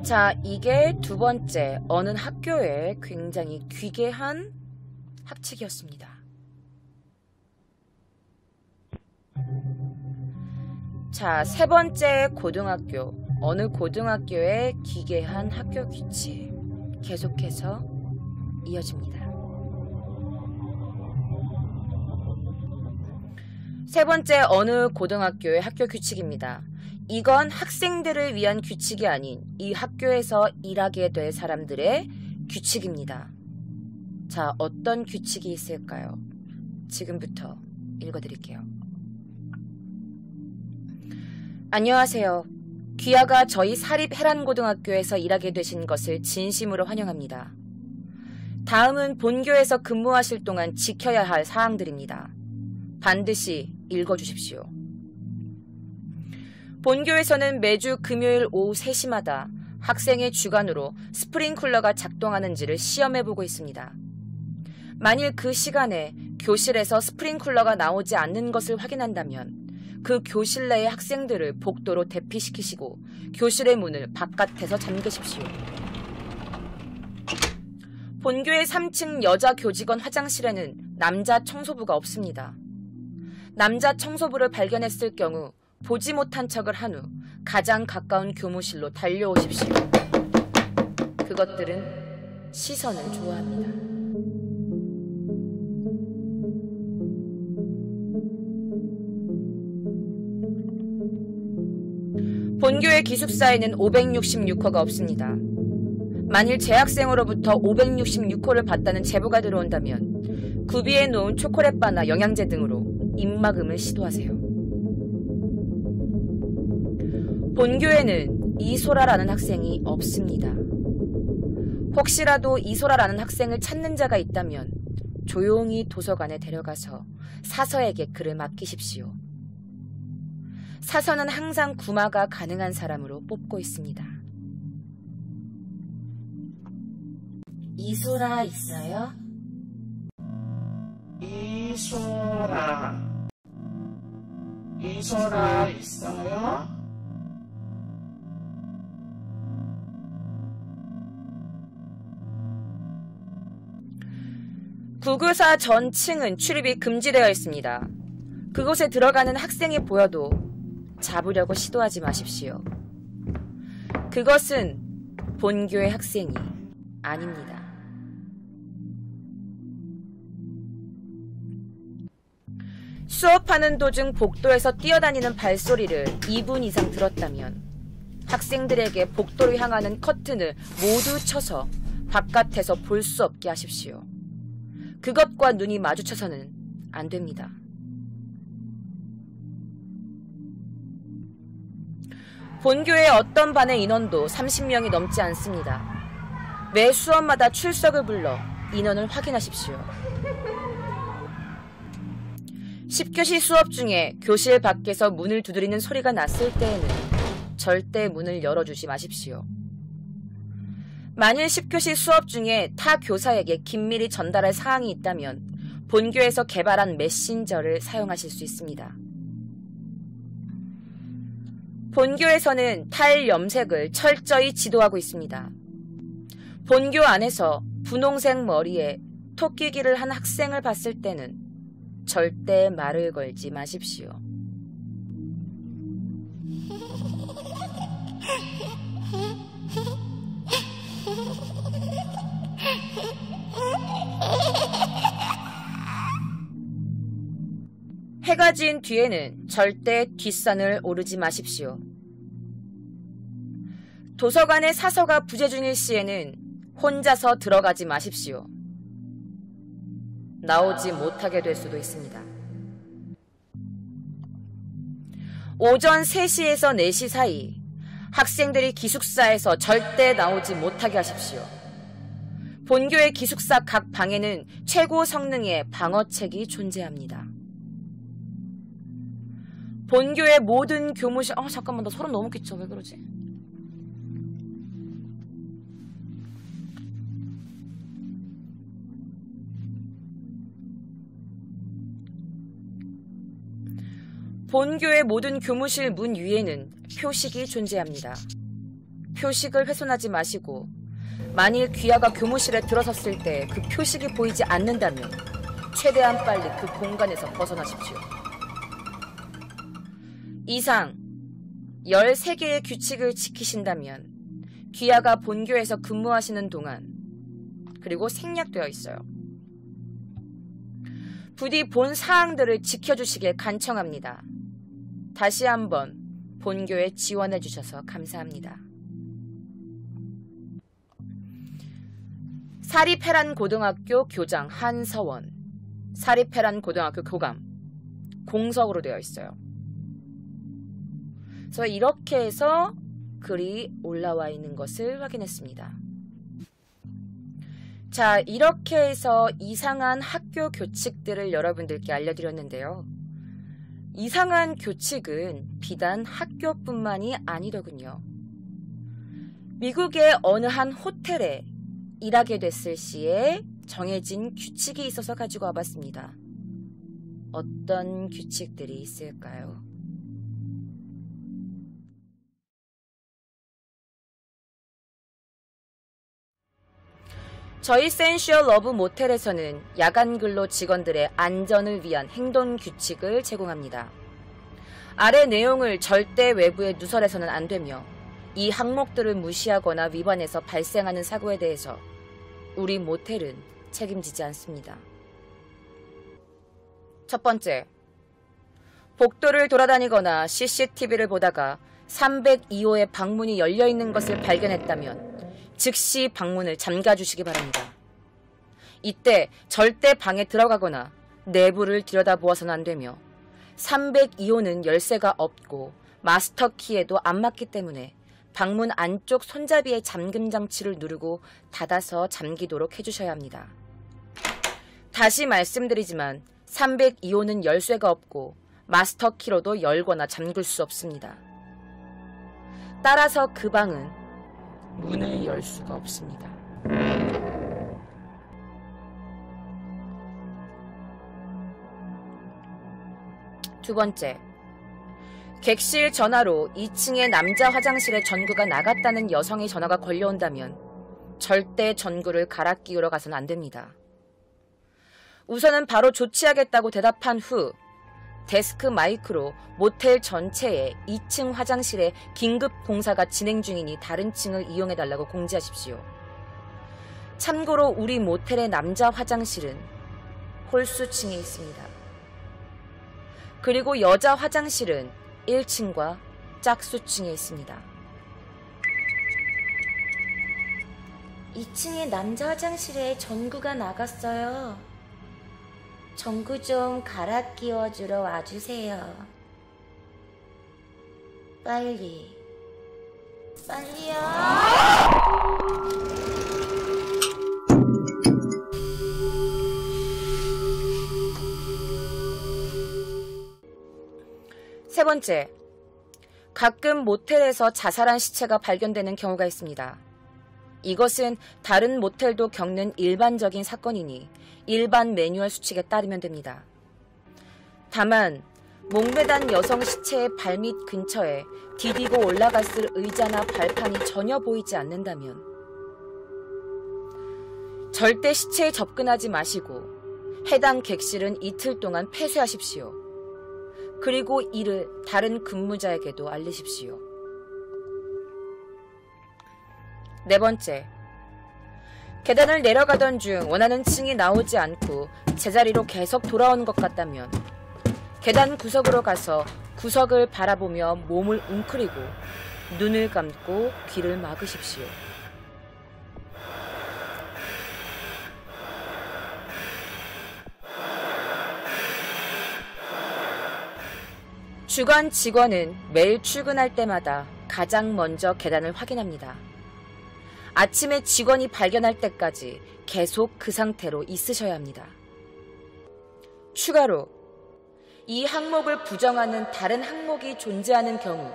자, 이게 두 번째 어느 학교에 굉장히 귀괴한 학칙이었습니다. 자, 세 번째 고등학교, 어느 고등학교의 기괴한 학교 규칙 계속해서 이어집니다. 세 번째 어느 고등학교의 학교 규칙입니다. 이건 학생들을 위한 규칙이 아닌 이 학교에서 일하게 될 사람들의 규칙입니다. 자, 어떤 규칙이 있을까요? 지금부터 읽어드릴게요. 안녕하세요. 귀하가 저희 사립 해란고등학교에서 일하게 되신 것을 진심으로 환영합니다. 다음은 본교에서 근무하실 동안 지켜야 할 사항들입니다. 반드시 읽어주십시오. 본교에서는 매주 금요일 오후 3시마다 학생의 주관으로 스프링클러가 작동하는지를 시험해보고 있습니다. 만일 그 시간에 교실에서 스프링클러가 나오지 않는 것을 확인한다면 그 교실 내의 학생들을 복도로 대피시키시고 교실의 문을 바깥에서 잠그십시오. 본교의 3층 여자 교직원 화장실에는 남자 청소부가 없습니다. 남자 청소부를 발견했을 경우 보지 못한 척을 한 후 가장 가까운 교무실로 달려오십시오. 그것들은 시선을 좋아합니다. 본교의 기숙사에는 566호가 없습니다. 만일 재학생으로부터 566호를 봤다는 제보가 들어온다면 구비해 놓은 초콜릿바나 영양제 등으로 입막음을 시도하세요. 본교에는 이소라라는 학생이 없습니다. 혹시라도 이소라라는 학생을 찾는 자가 있다면 조용히 도서관에 데려가서 사서에게 그를 맡기십시오. 사서는 항상 구마가 가능한 사람으로 뽑고 있습니다. 이소라 있어요?
이소라. 이소라 있어요?
구교사 전 층은 출입이 금지되어 있습니다. 그곳에 들어가는 학생이 보여도 잡으려고 시도하지 마십시오. 그것은 본교의 학생이 아닙니다. 수업하는 도중 복도에서 뛰어다니는 발소리를 2분 이상 들었다면 학생들에게 복도로 향하는 커튼을 모두 쳐서 바깥에서 볼 수 없게 하십시오. 그것과 눈이 마주쳐서는 안 됩니다. 본교의 어떤 반의 인원도 30명이 넘지 않습니다. 매 수업마다 출석을 불러 인원을 확인하십시오. 10교시 수업 중에 교실 밖에서 문을 두드리는 소리가 났을 때에는 절대 문을 열어주지 마십시오. 만일 10교시 수업 중에 타 교사에게 긴밀히 전달할 사항이 있다면 본교에서 개발한 메신저를 사용하실 수 있습니다. 본교에서는 타일 염색을 철저히 지도하고 있습니다. 본교 안에서 분홍색 머리에 토끼기를 한 학생을 봤을 때는 절대 말을 걸지 마십시오. 해가 진 뒤에는 절대 뒷산을 오르지 마십시오. 도서관에 사서가 부재 중일 시에는 혼자서 들어가지 마십시오. 나오지 못하게 될 수도 있습니다. 오전 3시에서 4시 사이 학생들이 기숙사에서 절대 나오지 못하게 하십시오. 본교의 기숙사 각 방에는 최고 성능의 방어책이 존재합니다. 본교의 모든 교무실... 잠깐만, 나 소름 너무 끼쳐. 왜 그러지? 본교의 모든 교무실 문 위에는 표식이 존재합니다. 표식을 훼손하지 마시고 만일 귀하가 교무실에 들어섰을 때 그 표식이 보이지 않는다면 최대한 빨리 그 공간에서 벗어나십시오. 이상 13개의 규칙을 지키신다면 귀하가 본교에서 근무하시는 동안 그리고 생략되어 있어요. 부디 본 사항들을 지켜주시길 간청합니다. 다시 한번 본교에 지원해 주셔서 감사합니다. 사리페란 고등학교 교장 한서원, 사리페란 고등학교 교감, 공석으로 되어 있어요. 그래서 이렇게 해서 글이 올라와 있는 것을 확인했습니다. 자, 이렇게 해서 이상한 학교 교칙들을 여러분들께 알려드렸는데요. 이상한 교칙은 비단 학교뿐만이 아니더군요. 미국의 어느 한 호텔에 일하게 됐을 시에 정해진 규칙이 있어서 가지고 와봤습니다. 어떤 규칙들이 있을까요? 저희 센슈얼 러브 모텔에서는 야간 근로 직원들의 안전을 위한 행동 규칙을 제공합니다. 아래 내용을 절대 외부에 누설해서는 안 되며 이 항목들을 무시하거나 위반해서 발생하는 사고에 대해서 우리 모텔은 책임지지 않습니다. 첫 번째, 복도를 돌아다니거나 CCTV를 보다가 302호의 방문이 열려있는 것을 발견했다면 즉시 방문을 잠가주시기 바랍니다. 이때 절대 방에 들어가거나 내부를 들여다보아서는 안 되며 302호는 열쇠가 없고 마스터 키에도 안 맞기 때문에 방문 안쪽 손잡이의 잠금 장치를 누르고 닫아서 잠기도록 해주셔야 합니다. 다시 말씀드리지만 302호는 열쇠가 없고 마스터 키로도 열거나 잠글 수 없습니다. 따라서 그 방은 문을 열 수가 없습니다. 두 번째, 객실 전화로 2층의 남자 화장실에 전구가 나갔다는 여성의 전화가 걸려온다면 절대 전구를 갈아 끼우러 가서는 안 됩니다. 우선은 바로 조치하겠다고 대답한 후 데스크 마이크로 모텔 전체에 2층 화장실에 긴급 공사가 진행 중이니 다른 층을 이용해달라고 공지하십시오. 참고로 우리 모텔의 남자 화장실은 홀수층에 있습니다. 그리고 여자 화장실은 1층과 짝수층에 있습니다. 2층의 남자 화장실에 전구가 나갔어요. 전구 좀 갈아 끼워주러 와주세요. 빨리. 빨리요. 세 번째, 가끔 모텔에서 자살한 시체가 발견되는 경우가 있습니다. 이것은 다른 모텔도 겪는 일반적인 사건이니 일반 매뉴얼 수칙에 따르면 됩니다. 다만 목매단 여성 시체의 발밑 근처에 디디고 올라갔을 의자나 발판이 전혀 보이지 않는다면 절대 시체에 접근하지 마시고 해당 객실은 이틀 동안 폐쇄하십시오. 그리고 이를 다른 근무자에게도 알리십시오. 네 번째, 계단을 내려가던 중 원하는 층이 나오지 않고 제자리로 계속 돌아오는 것 같다면 계단 구석으로 가서 구석을 바라보며 몸을 웅크리고 눈을 감고 귀를 막으십시오. 주간 직원은 매일 출근할 때마다 가장 먼저 계단을 확인합니다. 아침에 직원이 발견할 때까지 계속 그 상태로 있으셔야 합니다. 추가로 이 항목을 부정하는 다른 항목이 존재하는 경우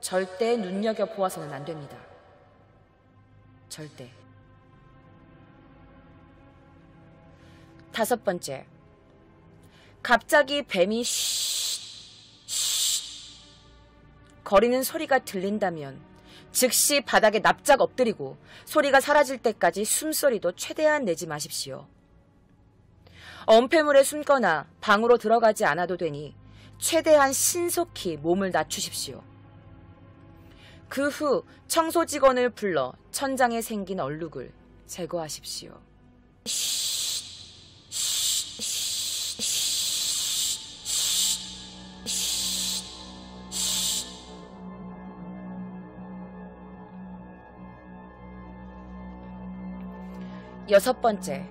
절대 눈여겨보아서는 안 됩니다. 절대. 다섯 번째, 갑자기 뱀이 거리는 소리가 들린다면 즉시 바닥에 납작 엎드리고 소리가 사라질 때까지 숨소리도 최대한 내지 마십시오. 엄폐물에 숨거나 방으로 들어가지 않아도 되니 최대한 신속히 몸을 낮추십시오. 그 후 청소 직원을 불러 천장에 생긴 얼룩을 제거하십시오. 여섯 번째,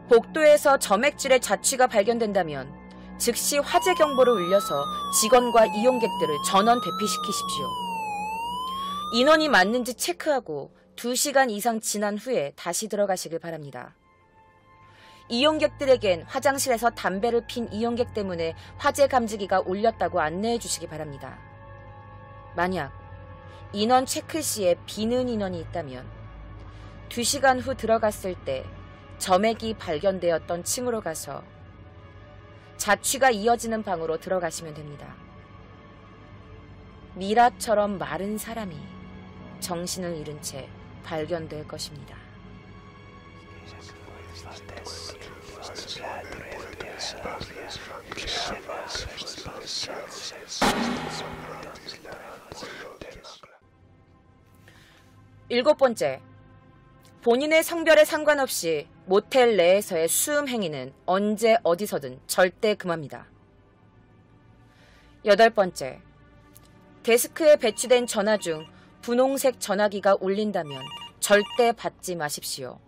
복도에서 점액질의 자취가 발견된다면 즉시 화재 경보를 울려서 직원과 이용객들을 전원 대피시키십시오. 인원이 맞는지 체크하고 2시간 이상 지난 후에 다시 들어가시길 바랍니다. 이용객들에겐 화장실에서 담배를 핀 이용객 때문에 화재 감지기가 울렸다고 안내해 주시기 바랍니다. 만약 인원 체크 시에 비는 인원이 있다면 2시간 후 들어갔을 때 점액이 발견되었던 층으로 가서 자취가 이어지는 방으로 들어가시면 됩니다. 미라처럼 마른 사람이 정신을 잃은 채 발견될 것입니다. 일곱 번째, 본인의 성별에 상관없이 모텔 내에서의 수음 행위는 언제 어디서든 절대 금합니다. 여덟 번째, 데스크에 배치된 전화 중 분홍색 전화기가 울린다면 절대 받지 마십시오.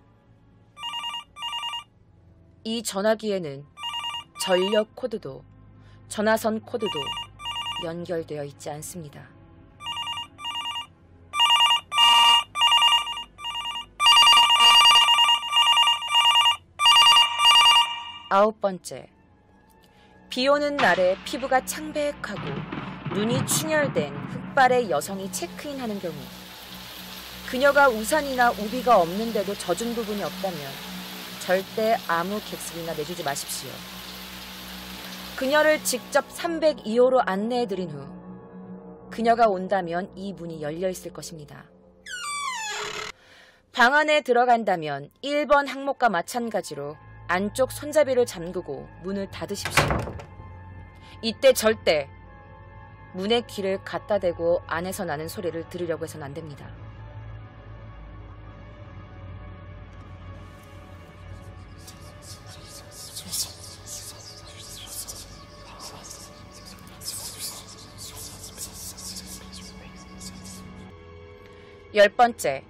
이 전화기에는 전력 코드도 전화선 코드도 연결되어 있지 않습니다. 아홉 번째, 비 오는 날에 피부가 창백하고 눈이 충혈된 흑발의 여성이 체크인하는 경우 그녀가 우산이나 우비가 없는데도 젖은 부분이 없다면 절대 아무 객실이나 내주지 마십시오. 그녀를 직접 302호로 안내해드린 후 그녀가 온다면 이 문이 열려있을 것입니다. 방 안에 들어간다면 1번 항목과 마찬가지로 안쪽 손잡이를 잠그고 문을 닫으십시오. 이때 절대 문에 귀를 갖다 대고 안에서 나는 소리를 들으려고 해서는 안 됩니다. 열 번째,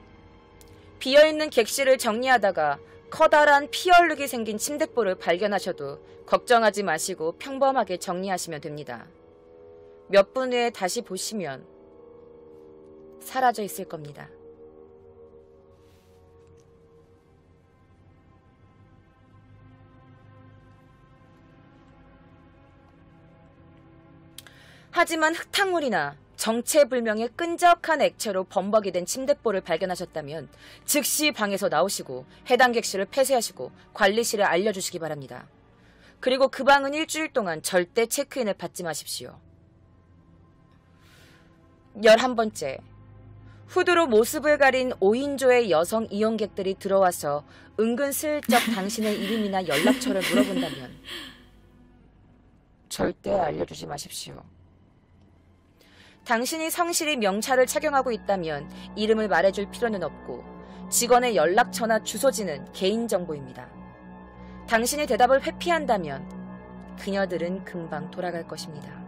비어있는 객실을 정리하다가 커다란 피얼룩이 생긴 침대볼을 발견하셔도 걱정하지 마시고 평범하게 정리하시면 됩니다. 몇 분 후에 다시 보시면 사라져 있을 겁니다. 하지만 흙탕물이나 정체불명의 끈적한 액체로 범벅이 된 침대볼을 발견하셨다면 즉시 방에서 나오시고 해당 객실을 폐쇄하시고 관리실에 알려주시기 바랍니다. 그리고 그 방은 일주일 동안 절대 체크인을 받지 마십시오. 11번째, 후드로 모습을 가린 5인조의 여성 이용객들이 들어와서 은근슬쩍 당신의 이름이나 연락처를 물어본다면 절대 알려주지 마십시오. 당신이 성실히 명찰을 착용하고 있다면 이름을 말해줄 필요는 없고 직원의 연락처나 주소지는 개인정보입니다. 당신이 대답을 회피한다면 그녀들은 금방 돌아갈 것입니다.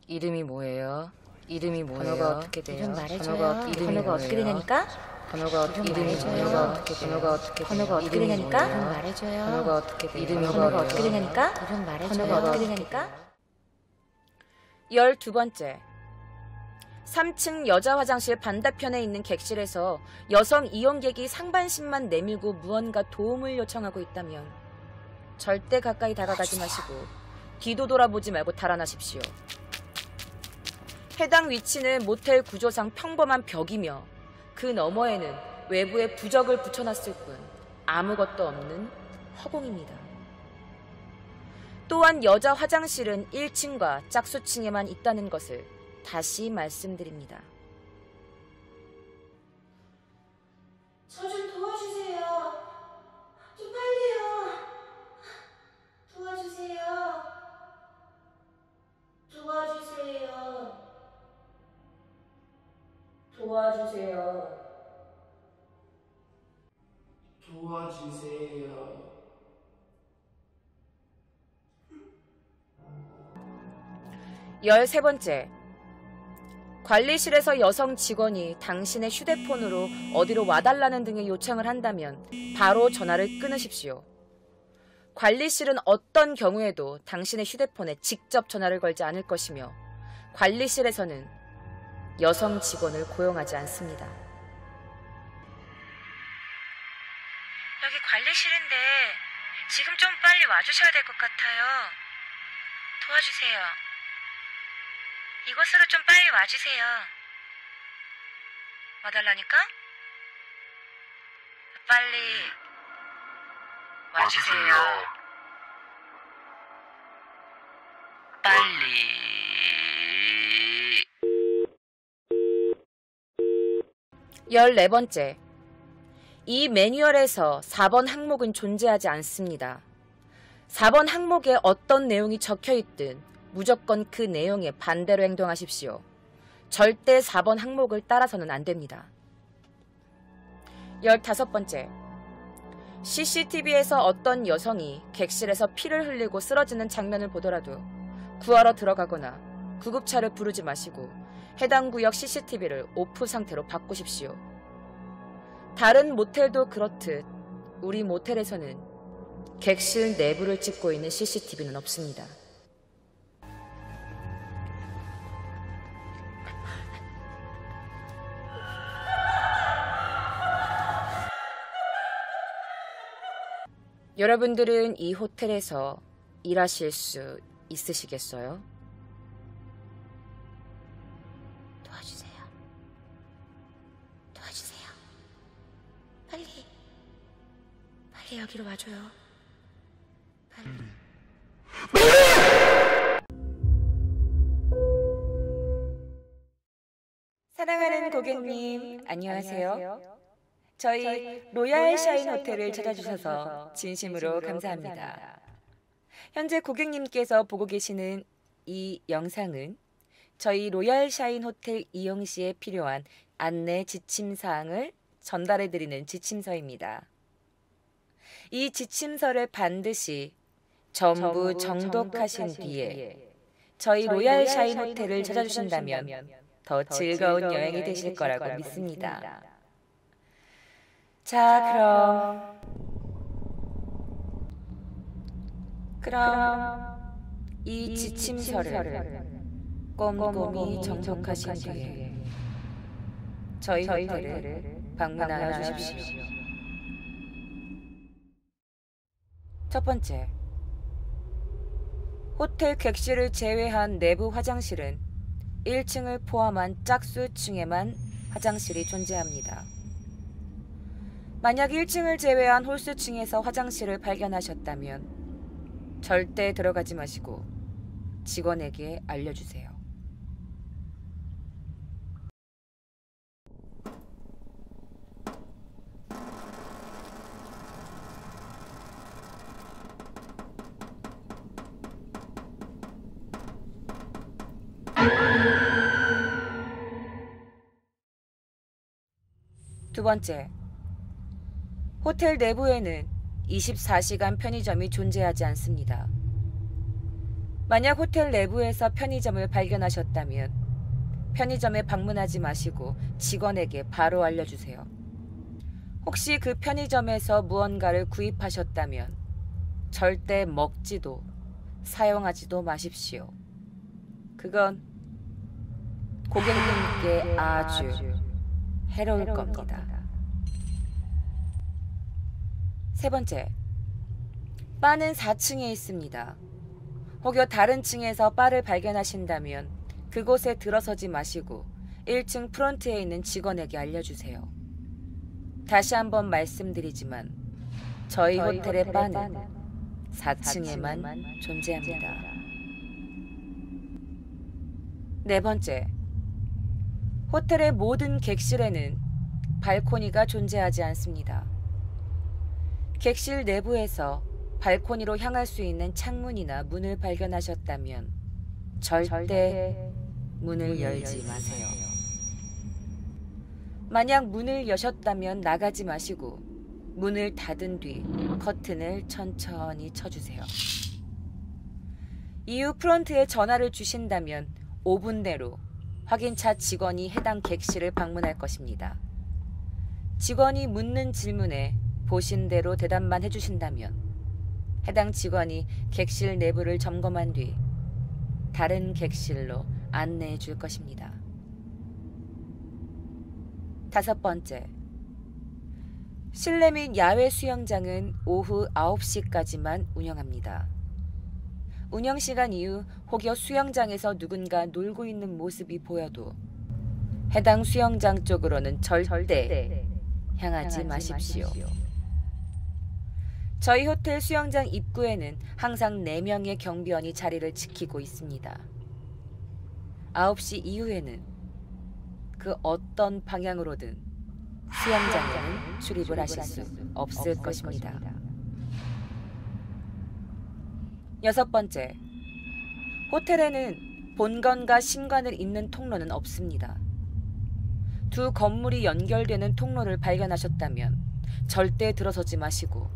이름이 뭐예요? 이름이 뭐예요? 번호가 어떻게 돼요?
이름 말해줘요.
번호가 어떻게 되냐니까? 번호가 이름이 번호가 어떻게 돼요? 번호가 어떻게 되냐니까?
이름 말해줘요.
번호가 어떻게 돼요?
이름이
번호가 어떻게 되냐니까?
이름 말해줘요.
번호가 어떻게 되냐니까? 12번째, 3층 여자 화장실 반대편에 있는 객실에서 여성 이용객이 상반신만 내밀고 무언가 도움을 요청하고 있다면 절대 가까이 다가가지 마시고 뒤도 돌아보지 말고 달아나십시오. 해당 위치는 모텔 구조상 평범한 벽이며 그 너머에는 외부에 부적을 붙여놨을 뿐 아무것도 없는 허공입니다. 또한 여자 화장실은 1층과 짝수층에만 있다는 것을 다시 말씀드립니다.
저 좀 도와주세요. 좀 빨리요. 도와주세요. 도와주세요.
도와주세요.
도와주세요.
13번째, 관리실에서 여성 직원이 당신의 휴대폰으로 어디로 와달라는 등의 요청을 한다면 바로 전화를 끊으십시오. 관리실은 어떤 경우에도 당신의 휴대폰에 직접 전화를 걸지 않을 것이며 관리실에서는 여성 직원을 고용하지 않습니다.
여기 관리실인데 지금 좀 빨리 와주셔야 될 것 같아요. 도와주세요. 이곳으로 좀 빨리 와주세요. 와달라니까? 빨리 와주세요. 빨리.
14번째, 이 매뉴얼에서 4번 항목은 존재하지 않습니다. 4번 항목에 어떤 내용이 적혀있든 무조건 그 내용에 반대로 행동하십시오. 절대 4번 항목을 따라서는 안 됩니다. 15번째, CCTV에서 어떤 여성이 객실에서 피를 흘리고 쓰러지는 장면을 보더라도 구하러 들어가거나 구급차를 부르지 마시고 해당 구역 CCTV를 오프 상태로 바꾸십시오. 다른 모텔도 그렇듯 우리 모텔에서는 객실 내부를 찍고 있는 CCTV는 없습니다. 여러분들은 이 호텔에서 일하실 수 있으시겠어요?
도와주세요. 도와주세요. 빨리 여기로 와줘요. 빨리.
고객님, 안녕하세요. 저희 로얄 샤인 호텔을 찾아주셔서 진심으로 감사합니다. 현재 고객님께서 보고 계시는 이 영상은 저희 로얄 샤인 호텔 이용 시에 필요한 안내 지침사항을 전달해드리는 지침서입니다. 이 지침서를 반드시 전부 정독하신 뒤에 저희 로얄 샤인 호텔을 찾아주신다면 더 즐거운 여행이 되실 거라고 믿습니다. 자, 그럼 이 지침서를 꼼꼼히 정독하신 뒤에 저희 호텔을 방문하여 주십시오. 첫 번째, 호텔 객실을 제외한 내부 화장실은 1층을 포함한 짝수층에만 화장실이 존재합니다. 만약 1층을 제외한 홀수층에서 화장실을 발견하셨다면 절대 들어가지 마시고 직원에게 알려주세요. 두 번째, 호텔 내부에는 24시간 편의점이 존재하지 않습니다. 만약 호텔 내부에서 편의점을 발견하셨다면 편의점에 방문하지 마시고 직원에게 바로 알려주세요. 혹시 그 편의점에서 무언가를 구입하셨다면 절대 먹지도 사용하지도 마십시오. 그건 고객님께 아주 해로울 겁니다. 세 번째, 바는 4층에 있습니다. 혹여 다른 층에서 바를 발견하신다면 그곳에 들어서지 마시고 1층 프론트에 있는 직원에게 알려주세요. 다시 한번 말씀드리지만 저희 호텔의 바는 4층에만 존재합니다. 네 번째, 호텔의 모든 객실에는 발코니가 존재하지 않습니다. 객실 내부에서 발코니로 향할 수 있는 창문이나 문을 발견하셨다면 절대 문을 열지 마세요. 만약 문을 여셨다면 나가지 마시고 문을 닫은 뒤 커튼을 천천히 쳐주세요. 이후 프런트에 전화를 주신다면 5분 내로 확인차 직원이 해당 객실을 방문할 것입니다. 직원이 묻는 질문에 보신 대로 대답만 해주신다면 해당 직원이 객실 내부를 점검한 뒤 다른 객실로 안내해 줄 것입니다. 다섯 번째, 실내 및 야외 수영장은 오후 9시까지만 운영합니다. 운영시간 이후 혹여 수영장에서 누군가 놀고 있는 모습이 보여도 해당 수영장 쪽으로는 절대 향하지 마십시오. 저희 호텔 수영장 입구에는 항상 4명의 경비원이 자리를 지키고 있습니다. 9시 이후에는 그 어떤 방향으로든 수영장에는 출입을 하실 수 없을 것입니다. 여섯 번째, 호텔에는 본관과 신관을 잇는 통로는 없습니다. 두 건물이 연결되는 통로를 발견하셨다면 절대 들어서지 마시고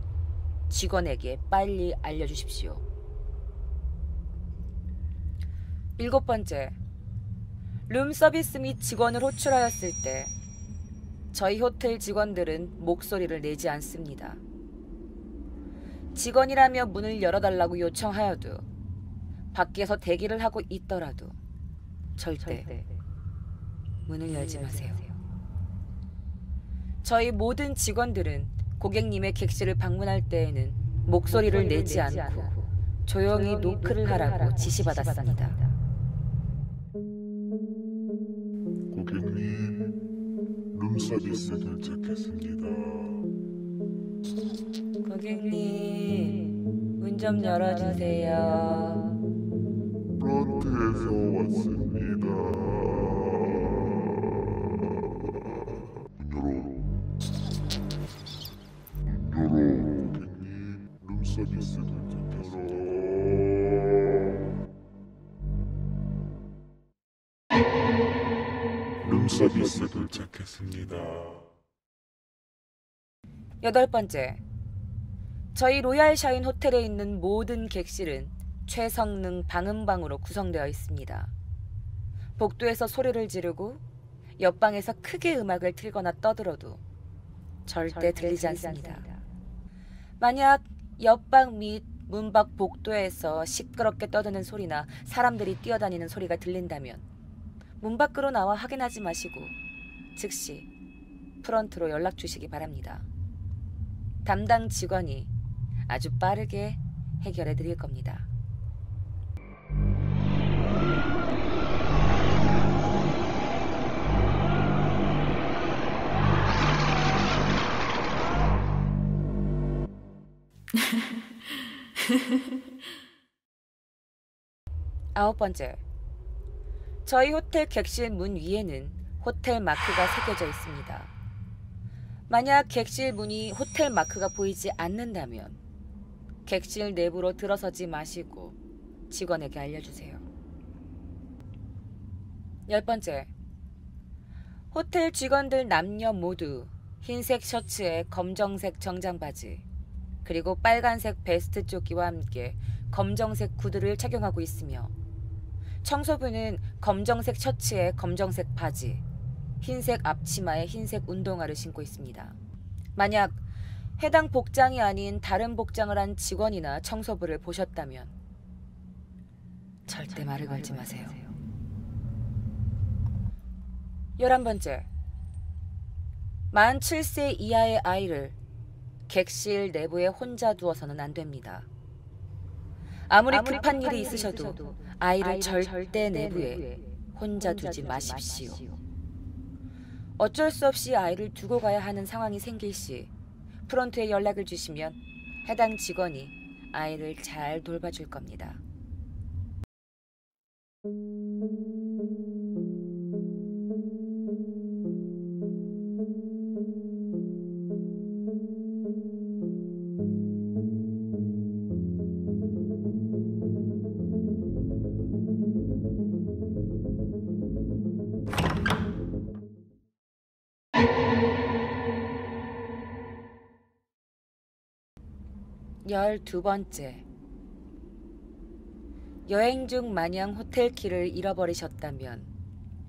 직원에게 빨리 알려주십시오. 일곱 번째, 룸 서비스 및 직원을 호출하였을 때 저희 호텔 직원들은 목소리를 내지 않습니다. 직원이라며 문을 열어달라고 요청하여도 밖에서 대기를 하고 있더라도 절대 문을 열지 마세요. 저희 모든 직원들은 고객님의 객실을 방문할 때에는 목소리를 내지 않고 조용히 노크를 하라고 지시받았습니다.
고객님, 룸서비스 도착했습니다.
고객님, 문 좀 열어주세요.
프런트에서 왔습니다. 룸서비스 도착했습니다.
8번째, 저희 로얄샤인 호텔에 있는 모든 객실은 최성능 방음방으로 구성되어 있습니다. 복도에서 소리를 지르고 옆방에서 크게 음악을 틀거나 떠들어도 절대 들리지 않습니다. 만약 옆방 및 문밖 복도에서 시끄럽게 떠드는 소리나 사람들이 뛰어다니는 소리가 들린다면 문 밖으로 나와 확인하지 마시고 즉시 프런트로 연락 주시기 바랍니다. 담당 직원이 아주 빠르게 해결해 드릴 겁니다. 아홉 번째, 저희 호텔 객실 문 위에는 호텔 마크가 새겨져 있습니다. 만약 객실 문이 호텔 마크가 보이지 않는다면 객실 내부로 들어서지 마시고 직원에게 알려주세요. 10번째, 호텔 직원들 남녀 모두 흰색 셔츠에 검정색 정장 바지 그리고 빨간색 베스트 조끼와 함께 검정색 구두를 착용하고 있으며 청소부는 검정색 셔츠에 검정색 바지, 흰색 앞치마에 흰색 운동화를 신고 있습니다. 만약 해당 복장이 아닌 다른 복장을 한 직원이나 청소부를 보셨다면 절대 말을 걸지 마세요. 11번째, 만 7세 이하의 아이를 객실 내부에 혼자 두어서는 안 됩니다. 아무리 급한 일이 있으셔도 아이를 절대 내부에 혼자 두지 마십시오. 어쩔 수 없이 아이를 두고 가야 하는 상황이 생길 시 프런트에 연락을 주시면 해당 직원이 아이를 잘 돌봐줄 겁니다. 열두 번째, 여행 중 마냥 호텔 키를 잃어버리셨다면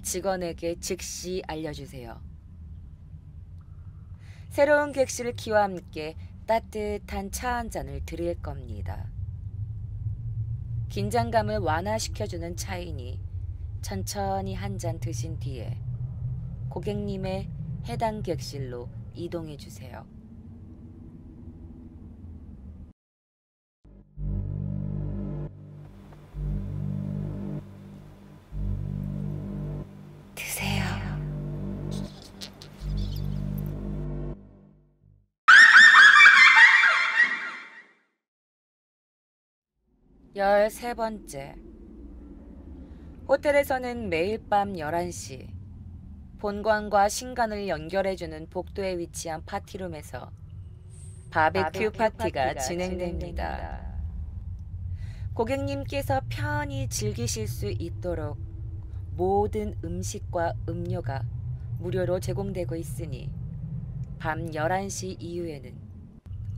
직원에게 즉시 알려주세요. 새로운 객실 키와 함께 따뜻한 차 한 잔을 드릴 겁니다. 긴장감을 완화시켜주는 차이니 천천히 한 잔 드신 뒤에 고객님의 해당 객실로 이동해 주세요. 드세요. 열세 번째, 호텔에서는 매일 밤 11시 본관과 신관을 연결해주는 복도에 위치한 파티룸에서 바베큐 파티가 진행됩니다. 고객님께서 편히 즐기실 수 있도록 모든 음식과 음료가 무료로 제공되고 있으니 밤 11시 이후에는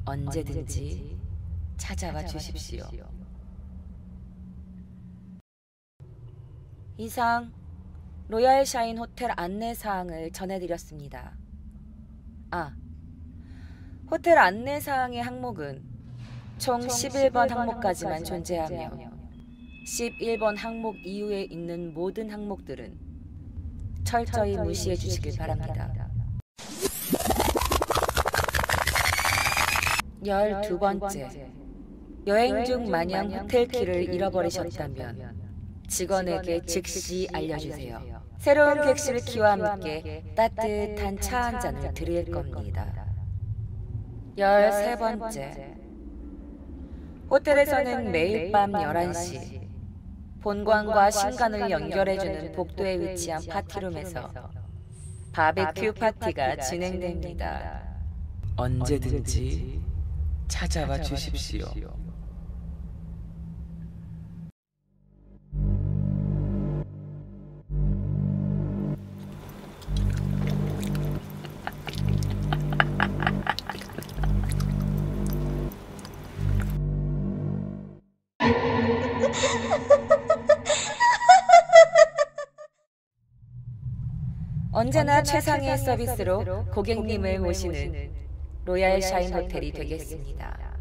언제든지 찾아와 주십시오. 이상 로얄샤인 호텔 안내사항을 전해드렸습니다. 호텔 안내사항의 항목은 총 11번 항목까지만 존재하며 11번 항목 이후에 있는 모든 항목들은 철저히 무시해 주시길 바랍니다. 12번째, 여행 중 마냥 호텔 키를 잃어버리셨다면 직원에게 즉시 알려주세요. 새로운 객실 키와 함께 따뜻한 차 한 잔을 드릴 겁니다. 13번째, 호텔에서는 매일 밤 11시 본관과 신관을 연결해주는 복도에 위치한 파티룸에서 바베큐 파티가 진행됩니다.
언제든지 찾아와 주십시오.
언제나 최상의 서비스로 고객님을 모시는 로얄 샤인 호텔이 되겠습니다.